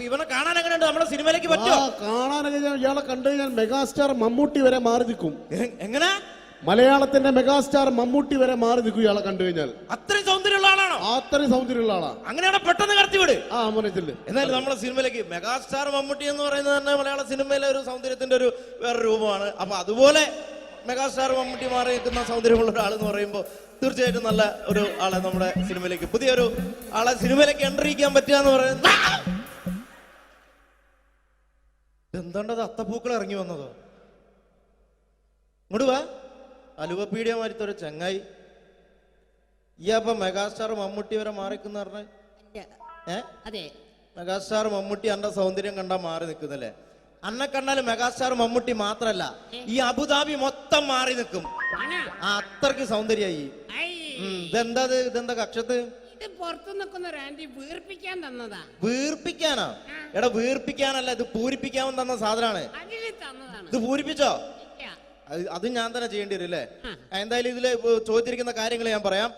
ഇവനെ കാണാൻ എങ്ങനെയുണ്ട്? നമ്മുടെ സിനിമയിലേക്ക് പറ്റുമോ? കാണാനൊക്കെ ഇയാളെ കണ്ടു കഴിഞ്ഞാൽ മെഗാസ്റ്റാർ മമ്മൂട്ടി വരെ മാറി നിൽക്കും. എങ്ങനെ? മലയാളത്തിന്റെ മെഗാസ്റ്റാർ മമ്മൂട്ടി വരെ മാറി നിൽക്കും ഇയാളെ കണ്ടു കഴിഞ്ഞാൽ. അത്രയും സൗന്ദര്യമുള്ള ആളാണോ? അത്രയും സൗന്ദര്യമുള്ള ആളാ. അങ്ങനെയാണ് പെട്ടെന്ന് കടത്തിവിട്. മോനത്തില് എന്നാലും നമ്മളെ സിനിമയിലേക്ക് മെഗാസ്റ്റാർ മമ്മൂട്ടി എന്ന് പറയുന്നത് തന്നെ മലയാള സിനിമയിലെ ഒരു സൗന്ദര്യത്തിന്റെ ഒരു വേറെ രൂപമാണ്. അപ്പൊ അതുപോലെ മെഗാസ്റ്റാർ മമ്മൂട്ടി മാറി നിൽക്കുന്ന സൗന്ദര്യമുള്ള ഒരാൾ എന്ന് പറയുമ്പോൾ തീർച്ചയായിട്ടും നല്ല ഒരു ആളെ നമ്മുടെ സിനിമയിലേക്ക്, പുതിയൊരു ആളെ സിനിമയിലേക്ക് എൻട്രി ചെയ്യാൻ പറ്റുക എന്ന് പറയുന്നത്. എന്താണ്ടത് അത്തപ്പൂക്കൾ ഇറങ്ങി വന്നതോ? ഇങ്ങോട്ട് വാ. അലുവപ്പീഡിയ മാറ്റൊരു ചങ്ങായി. ഈ അപ്പൊ മെഗാസ്റ്റാർ മമ്മൂട്ടി വരെ മാറിക്കുന്ന പറഞ്ഞ മെഗാസ്റ്റാർ മമ്മൂട്ടി അന്റെ സൗന്ദര്യം കണ്ടാ മാറി നിൽക്കുന്നല്ലേ? അന്നെ കണ്ടാലും മെഗാസ്റ്റാർ മമ്മൂട്ടി മാത്രല്ല, ഈ അബുദാബി മൊത്തം മാറി നിൽക്കും. അത്രക്ക് സൗന്ദര്യായി. ഇതെന്താ കക്ഷത്ത്? പുറത്തു നിൽക്കുന്ന ഒരു ആന്റി വീർപ്പിക്കാൻ തന്നതാ. വീർപ്പിക്കാനോ? എടാ വീർപ്പിക്കാനല്ല, ഇത് പൂരിപ്പിക്കാൻ തന്ന സാധനമാണ്. ഇത് പൂരിപ്പിച്ചോ? അത് ഞാൻ തന്നെ ചെയ്യേണ്ടി വരും അല്ലേ? എന്തായാലും ഇതില് ചോദിച്ചിരിക്കുന്ന കാര്യങ്ങൾ ഞാൻ പറയാം.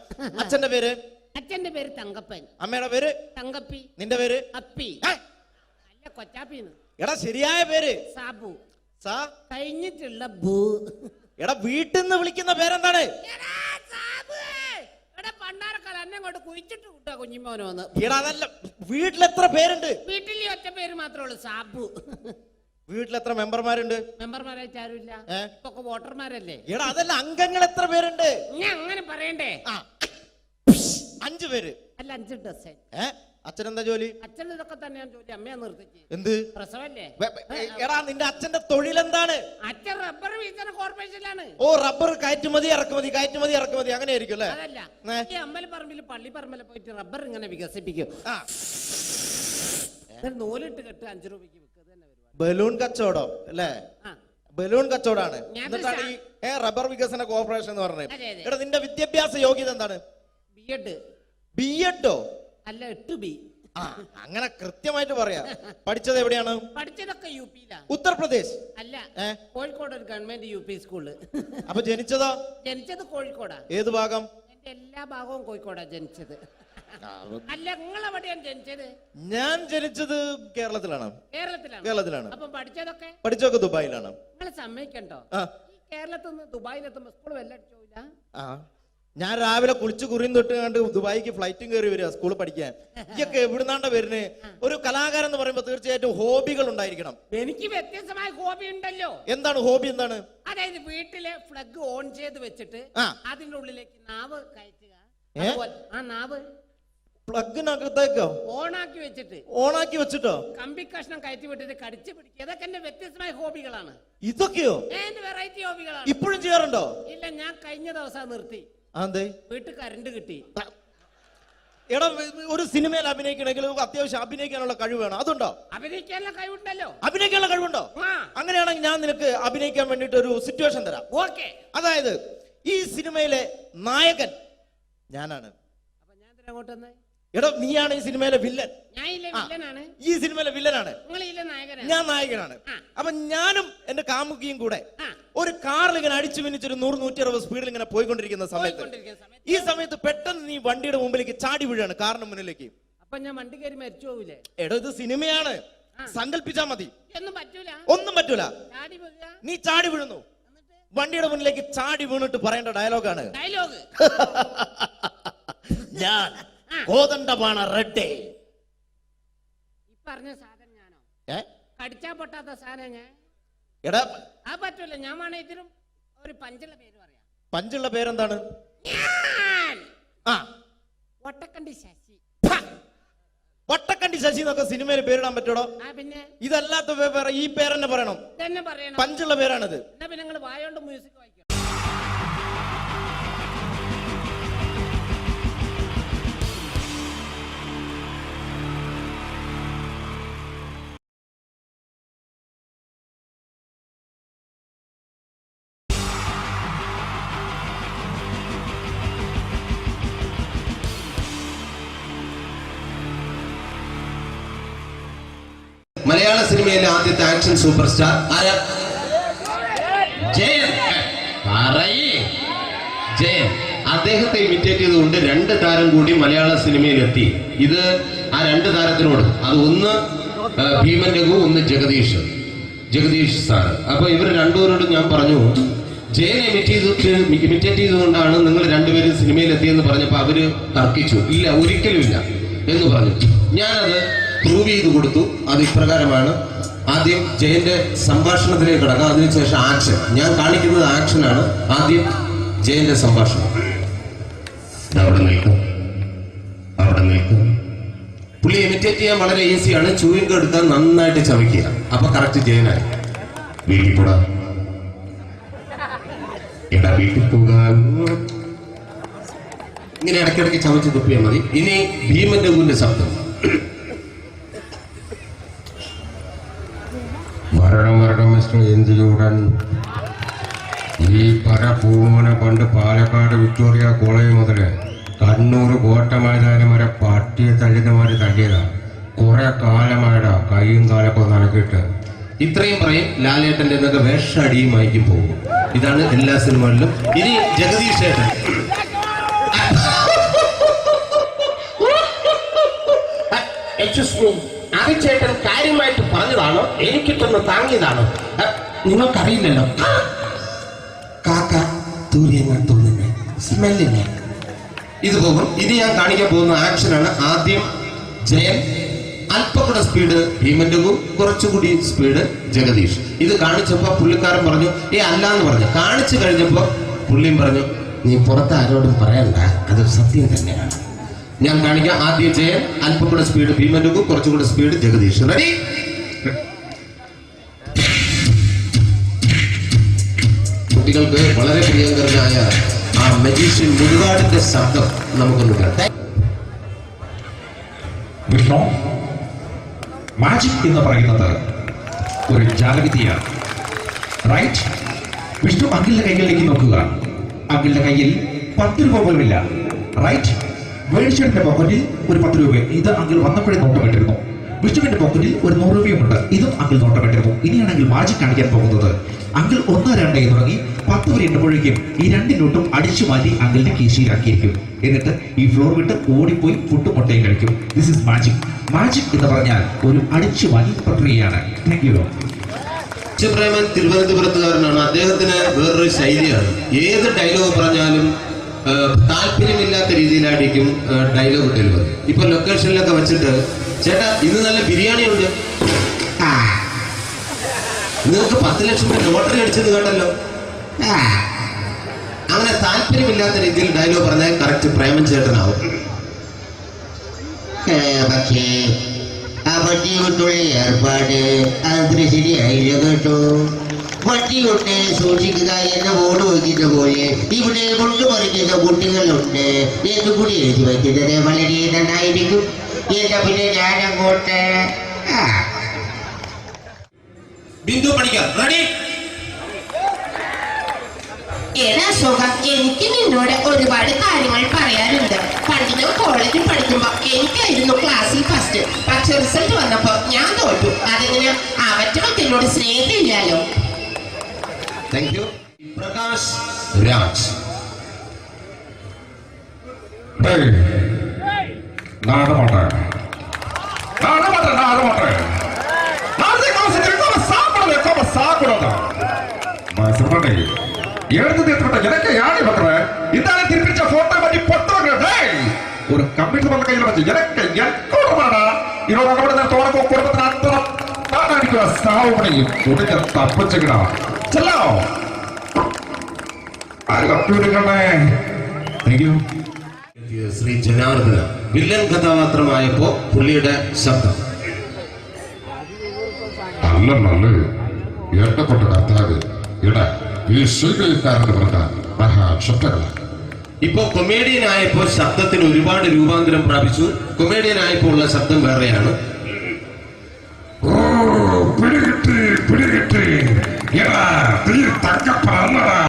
അച്ഛന്റെ പേര്? അച്ഛന്റെ പേര് തങ്കപ്പൻ. അമ്മയുടെ പേര്? തങ്കപ്പി. നിന്റെ പേര്? അപ്പി. അല്ല, കൊച്ചാപ്പിന്ന്. എടാ ശരിയായ പേര്? സാബു. സാ കഴിഞ്ഞിട്ടുള്ള ബൂ. എടാ വീട്ടിൽ നിന്ന് വിളിക്കുന്ന പേരെന്താണ്? പണ്ടാരക്കാല എന്നെ കൊണ്ട് കുഴിച്ചിട്ട് വിട്ടാ കുഞ്ഞിമോനെ വന്ന്. എടാ അതല്ല, വീട്ടിലെത്ര പേരുണ്ട്? വീട്ടിൽ ഒറ്റ പേര് മാത്രമേ ഉള്ളൂ, സാബു. വീട്ടിൽ എത്ര മെമ്പർമാരുണ്ട്? മെമ്പർമാരായിട്ട് ആരുമില്ല, ഇപ്പൊ വോട്ടർമാരല്ലേ. എടാ അതല്ല, അംഗങ്ങൾ എത്ര പേരുണ്ട്? ഞാൻ അങ്ങനെ പറയണ്ടേ? 5 പേര്. അല്ല, 5 ഡസൻ. അച്ഛനെന്താ ജോലി? അച്ഛൻ ഇതൊക്കെ തന്നെയാണ് ജോലി. അമ്മയെ നിർത്തിച്ച്. എന്ത് പ്രസവല്ലേ? എടാ നിന്റെ അച്ഛന്റെ തൊഴിൽ എന്താണ്? അച്ഛൻ റബ്ബർ വികസന കോർപ്പറേഷനിലാണ്. ഓ, റബ്ബർ കയറ്റുമതി ഇറക്കുമതി അങ്ങനെ ആയിരിക്കും അല്ലേ? അതല്ല, ഈ അമ്പലപ്പറമ്പിൽ പള്ളിപ്പറമ്പിൽ പോയിട്ട് റബ്ബർ ഇങ്ങനെ വികസിപ്പിക്കും. നൂലിട്ട് കെട്ട് 5 രൂപയ്ക്ക് വിൽക്കുക. ബലൂൺ കച്ചവടം അല്ലേ? ബലൂൺ കച്ചവടാണ്. എന്നിട്ടാണ് ഈ റബ്ബർ വികസന കോർപ്പറേഷൻ എന്ന് പറഞ്ഞത്. എടാ നിന്റെ വിദ്യാഭ്യാസ യോഗ്യത എന്താണ്? ബിഎഡോ? അല്ല, 8B. അങ്ങനെ കൃത്യമായിട്ട് പറയാം. പഠിച്ചത് എവിടെയാണ്? പഠിച്ചതൊക്കെ UP-ലാ. ഉത്തർപ്രദേശ്? അല്ല, കോഴിക്കോട് ഒരു ഗവൺമെന്റ് UP സ്കൂള്. അപ്പൊ ജനിച്ചതോ? ജനിച്ചത് കോഴിക്കോടാ. ഏത് ഭാഗം? എന്റെ എല്ലാ ഭാഗവും കോഴിക്കോടാ ജനിച്ചത്. അല്ല, നിങ്ങൾ എവിടെയാണ് ജനിച്ചത്? ഞാൻ ജനിച്ചത് കേരളത്തിലാണ്. കേരളത്തിലാണ്. അപ്പൊ പഠിച്ചതൊക്കെ ദുബായിലാണ്. നിങ്ങൾ സമ്മതിക്കണ്ടോ? ഈ കേരളത്തിൽ നിന്ന് ദുബായിലെത്തുമ്പോ സ്കൂൾ വെല്ലടിച്ചോല്ല. ഞാൻ രാവിലെ കുളിച്ച് കുറിയും തൊട്ട് കണ്ട് ദുബായിക്ക് ഫ്ലൈറ്റും കയറി വരിക സ്കൂളിൽ പഠിക്കാൻ. ഇതൊക്കെ എവിടുന്നാണ്ട വരുന്നത്? ഒരു കലാകാരൻ എന്ന് പറയുമ്പോ തീർച്ചയായിട്ടും ഹോബികൾ ഉണ്ടായിരിക്കണം. എനിക്ക് വ്യത്യസ്തമായ ഹോബി ഉണ്ടല്ലോ. എന്താണ് ഹോബി? എന്താണ്? അതായത് വീട്ടിലെ ഫ്ലഗ് ഓൺ ചെയ്ത് വെച്ചിട്ട് അതിന്റെ ഉള്ളിലേക്ക് നാവ് കയറ്റുക. ആ നാവ് പ്ലഗിനകത്തേക്കോ ഓണാക്കി വെച്ചിട്ടോ കമ്പി കഷ്ണം കയറ്റി വിട്ടിട്ട് കടിച്ചു പിടിക്കുക. ഇതൊക്കെ എന്റെ വ്യത്യസ്തമായ ഹോബികളാണ്. ഇതൊക്കെയോ? എന്റെ വെറൈറ്റി ഹോബികളാണ്. ഇപ്പോഴും ചെയ്യാറുണ്ടോ? ഇല്ല, ഞാൻ കഴിഞ്ഞ ദിവസം നിർത്തി. വീട്ടിൽ കറണ്ട് കിട്ടി. എടാ, ഒരു സിനിമയിൽ അഭിനയിക്കണമെങ്കിൽ അത്യാവശ്യം അഭിനയിക്കാനുള്ള കഴിവ് വേണം. അതുണ്ടോ? അഭിനയിക്കാനുള്ള കഴിവുണ്ടല്ലോ. അഭിനയിക്കാനുള്ള കഴിവുണ്ടോ? അങ്ങനെയാണെങ്കിൽ ഞാൻ നിനക്ക് അഭിനയിക്കാൻ വേണ്ടിട്ട് ഒരു സിറ്റുവേഷൻ തരാം. ഓക്കെ. അതായത് ഈ സിനിമയിലെ നായകൻ ഞാനാണ്. അപ്പൊ ഞാൻ അങ്ങോട്ട് വന്നേ. എടാ, നീയാണ് ഈ സിനിമയിലെ വില്ലൻ. ഈ സിനിമയിലെ വില്ലനാണ്. ഞാൻ നായകനാണ്. അപ്പൊ ഞാനും എന്റെ കാമുകിയും കൂടെ ഒരു കാറിൽ ഇങ്ങനെ അടിച്ചു മിന്നിച്ചൊരു 100-160 സ്പീഡിൽ ഇങ്ങനെ പോയിക്കൊണ്ടിരിക്കുന്ന സമയത്ത് ഈ സമയത്ത് പെട്ടെന്ന് നീ വണ്ടിയുടെ മുമ്പിലേക്ക് ചാടി വീഴാണ്, കാറിന് മുന്നിലേക്ക്. അപ്പൊ ഞാൻ വണ്ടി കയറി മരിച്ചു പോവില്ലേ? എടാ, ഇത് സിനിമയാണ്, സങ്കല്പിച്ചാ മതി. ഒന്നും പറ്റൂല. നീ ചാടി വീഴുന്നു, വണ്ടിയുടെ മുന്നിലേക്ക് ചാടി വീണിട്ട് പറയേണ്ട ഡയലോഗാണ്. ഞാൻ കോതണ്ടപാണ റെഡ്ഡേ. പറഞ്ഞ സാധനം ഞാനോ? കടിച്ചാ പൊട്ടാത്ത സാധനം ഞാൻ. എടാ, ആ പറ്റൂല. ഞാൻ വേണേ ഇതിലും ഒരു പഞ്ചുള്ള പേര് പറയാം. പഞ്ചുള്ള പേരെന്താണ്? ഒട്ടക്കണ്ടി ശശി. കടക്കണ്ടി ശശി എന്നൊക്കെ സിനിമയിൽ പേരിടാൻ പറ്റൂടോ? പിന്നെ ഇതല്ലാത്ത വേറെ ഈ പേരെന്നെ പറയണം. തന്നെ പറയണം. പഞ്ചുള്ള പേരാണിത്. എന്നാ പിന്നെ നിങ്ങൾ വായോണ്ട് മ്യൂസിക് വായിക്കും. മലയാള സിനിമയിലെ ആദ്യത്തെ ആക്ഷൻ സൂപ്പർ സ്റ്റാർ ആരാ? ജയൻ. ജയൻ. അദ്ദേഹത്തെ ഇമിറ്റേറ്റ് ചെയ്തുകൊണ്ട് 2 താരം കൂടി മലയാള സിനിമയിലെത്തി. ഇത് ആ 2 താരത്തിനോട്, അത് ഒന്ന് ഭീമൻ രഘു, ഒന്ന് ജഗദീഷ് സാർ. അപ്പൊ ഇവർ രണ്ടുപേരോടും ഞാൻ പറഞ്ഞു, ജയനെ ഇമിറ്റേറ്റ് ചെയ്തുകൊണ്ടാണ് നിങ്ങൾ രണ്ടുപേരും സിനിമയിലെത്തിയെന്ന് പറഞ്ഞപ്പോ അവര് തർക്കിച്ചു. ഇല്ല, ഒരിക്കലും ഇല്ല എന്ന് പറഞ്ഞു. ഞാനത് പ്രൂവ് ചെയ്ത് കൊടുത്തു. അത് ഇപ്രകാരമാണ്. ആദ്യം ജയന്റെ സംഭാഷണത്തിലേക്ക് കിടക്കാം, അതിനുശേഷം ആക്ഷൻ. ഞാൻ കാണിക്കുന്നത് ആക്ഷനാണ്. ആദ്യം ജയന്റെ സംഭാഷണം. അവിടെ നിൽക്കും. പുള്ളി ഇമിറ്റേറ്റ് ചെയ്യാൻ വളരെ ഈസിയാണ്. ചൂയിങ് എടുത്താൽ നന്നായിട്ട് ചവയ്ക്കുക. അപ്പൊ കറക്റ്റ് ജയനായി. വീട്ടിൽ പോടാ, എടാ വീട്ടിൽ പോകാൻ. ഇങ്ങനെ ഇടയ്ക്കിടയ്ക്ക് ചവച്ച് തുപ്പിയാൽ മതി. ഇനി ഭീമൻ രഘുവിന്റെ ശബ്ദം. വരണം മിസ്റ്റർ ഇന്ത്യയുടൻ. ഈ പരപൂമോനെ പണ്ട് പാലക്കാട് വിക്ടോറിയ കോളേജ് മുതല് കണ്ണൂർ കോട്ട മൈതാനം വരെ പട്ടിയെ തല്ലുന്നമാര് തല്ലിയതാ. കുറെ കാലമായടാ കൈയും കാലൊക്കെ നടക്കിയിട്ട്. ഇത്രയും പറയും. ലാലേട്ടന്റെ എന്നൊക്കെ വേഷടിയുമായിരിക്കും പോകും. ഇതാണ് എല്ലാ സിനിമകളിലും. ഇനി ജഗദീഷ് ഏട്ടൻ. ചേട്ടൻ കാര്യമായിട്ട് പറഞ്ഞതാണോ എനിക്കിട്ടൊന്ന് താങ്ങിയതാണോ? നിങ്ങൾക്കറിയില്ലല്ലോ. കാക്ക തൂര്യങ്ങൾ തുള്ളുന്ന സ്മെല്ലിനെ ഇത് പോകും. ഇനി ഞാൻ കാണിക്കാൻ പോകുന്ന ആക്ഷനാണ്. ആദ്യം ജയൻ, അല്പം കൂടെ സ്പീഡ് ഭീമൻ രഘു, കുറച്ചുകൂടി സ്പീഡ് ജഗദീഷ്. ഇത് കാണിച്ചപ്പോ പുള്ളിക്കാരൻ പറഞ്ഞു അല്ലാന്ന് പറഞ്ഞു. കാണിച്ചു കഴിഞ്ഞപ്പോ പുള്ളിയും പറഞ്ഞു നീ പുറത്ത് ആരോടും പറയണ്ട, അത് സത്യം തന്നെയാണ്. ഞാൻ കാണിക്കാം. ആദ്യം ജയൻ, അല്പം കൂടെ സ്പീഡ് ഭീമൻ രഘു, കുറച്ചുകൂടെ സ്പീഡ് ജഗദീഷ്. റെഡി? കുട്ടികൾക്ക് വളരെ പ്രിയങ്കരനായ ആ മജീഷ്യൻ മുരുകാടിന്റെ ശബ്ദം നമുക്കൊന്ന് കേൾക്കാം. വിഷ്ണു, മാജിക് എന്ന് പറയുന്നത് ഒരു ജാലവിദ്യയാണ്. റൈറ്റ്? വിഷ്ണു അങ്കിളിന്റെ കൈകളിലേക്ക് നോക്കുക. അങ്കിളിന്റെ കയ്യിൽ 10 രൂപ പോലുമില്ല. റൈറ്റ്? വേണിച്ചേട്ടന്റെ പോക്കറ്റിൽ ഒരു 10 രൂപ. ഇത് അങ്കിൾ വന്നപ്പോഴേ നോട്ടമിട്ടിരുന്നു. വിഷ്ണുവിന്റെ പോക്കറ്റിൽ ഒരു 100 രൂപയുമുണ്ട്. ഇതും അങ്കിൾ നോട്ടമിട്ടിരുന്നു. ഇനിയാണെങ്കിൽ മാജിക് കാണിക്കാൻ പോകുന്നത്. അങ്കിൾ 1, 2 തുടങ്ങി 10 വരെ എണ്ണുമ്പോഴേക്കും ഈ 2 നോട്ടും അടിച്ചു മാറ്റി അങ്കിളിന്റെ കീശയിലാക്കിയിരിക്കും. എന്നിട്ട് ഈ ഫ്ലോർ വിട്ട് ഓടിപ്പോയി പുട്ടും മുട്ടയും കഴിക്കും. This is magic. മാജിക് എന്ന് പറഞ്ഞാൽ ഒരു അടിച്ചു മാറ്റി പ്രക്രിയയാണ്. Thank you. പ്രേമൻ തിരുവനന്തപുരത്തുകാരനാണ്. അദ്ദേഹത്തിന് വേറൊരു ശൈലിയാണ്. ഏത് ഡയലോഗ് പറഞ്ഞാലും താല്പര്യമില്ലാത്ത രീതിയിലായിരിക്കും ഡയലോഗ് ഡെലിവറി. ഇപ്പൊ ലൊക്കേഷനിലൊക്കെ വെച്ചിട്ട് ചേട്ടാ ഇന്ന് നല്ല ബിരിയാണി ഉണ്ട്, നിങ്ങൾക്ക് 10 ലക്ഷം ലോട്ടറി അടിച്ചെന്ന് കേട്ടല്ലോ. അങ്ങനെ താല്പര്യമില്ലാത്ത രീതിയിൽ ഡയലോഗ് പറഞ്ഞാൽ കറക്റ്റ് പ്രേമൻ ചേട്ടനാവും. പക്ഷേ ആ വണ്ടി കൊണ്ടുള്ള ഏർപ്പാട് അത്ര ശരിയായില്ല കേട്ടോ. വണ്ടി കൊണ്ട് സൂക്ഷിക്കുക എന്ന ബോർഡ് വയ്ക്കുന്ന പോലെ ഇവിടെ കൊണ്ടുമറിക്കുന്ന കുട്ടികളുണ്ട് എന്ന് കൂടി എഴുതി വയ്ക്കുന്നത് വളരെ നന്നായിരിക്കും. എന്നാ പിന്നെ ഞാൻ അങ്ങോട്ട് ബിന്ദു പണിക്കർ. റെഡി? ഏതാ സുഖം. എനിക്ക് നിന്നോട് ഒരുപാട് കാര്യങ്ങൾ പറയാനുണ്ട്. പണ്ട് ഞാൻ കോളേജിൽ പഠിക്കുമ്പോ എനിക്കായിരുന്നു ക്ലാസ്സിൽ ഫസ്റ്റ്. പക്ഷെ റിസൾട്ട് വന്നപ്പോ ഞാൻ തോറ്റു. അതിന് അവറ്റോട് സ്നേഹമില്ലല്ലോ. Thank you. പ്രകാശ് രാജ്. ஒரு கம்ப்யூட்டர் பண்ண கையில் வச்சு எனக்கு எக்கோடமாடா இதோட நம்ம தோணப்போ குடும்பത്തിന് அத்தனை அடிக்கிற சாவு பண்ணி உடனே தப்பிச்சுக்கடா. ചെല്ലോ. ആര് കമ്പ്യൂട്ടർ കണ്ടേ? Thank you. Shri Janardhana. Villain കഥാപാത്രമായപ്പോ പുള്ളിയുടെ ശബ്ദം അല്ല എന്നെ കൊണ്ട് കർത്താവ് ഇട ഈ സ്വീകരിക്കാരെന്ന് പറഞ്ഞാൽ മഹാശബ്ദങ്ങളാണ്. ഇപ്പോ കൊമേഡിയൻ ആയപ്പോ ശബ്ദത്തിന് ഒരുപാട് രൂപാന്തരം പ്രാപിച്ചു. കൊമേഡിയൻ ആയപ്പോ ഉള്ള ശബ്ദം വേറെയാണ്. പിടികിട്ടി എടാ തീ തക്കപ്പറന്നടാ.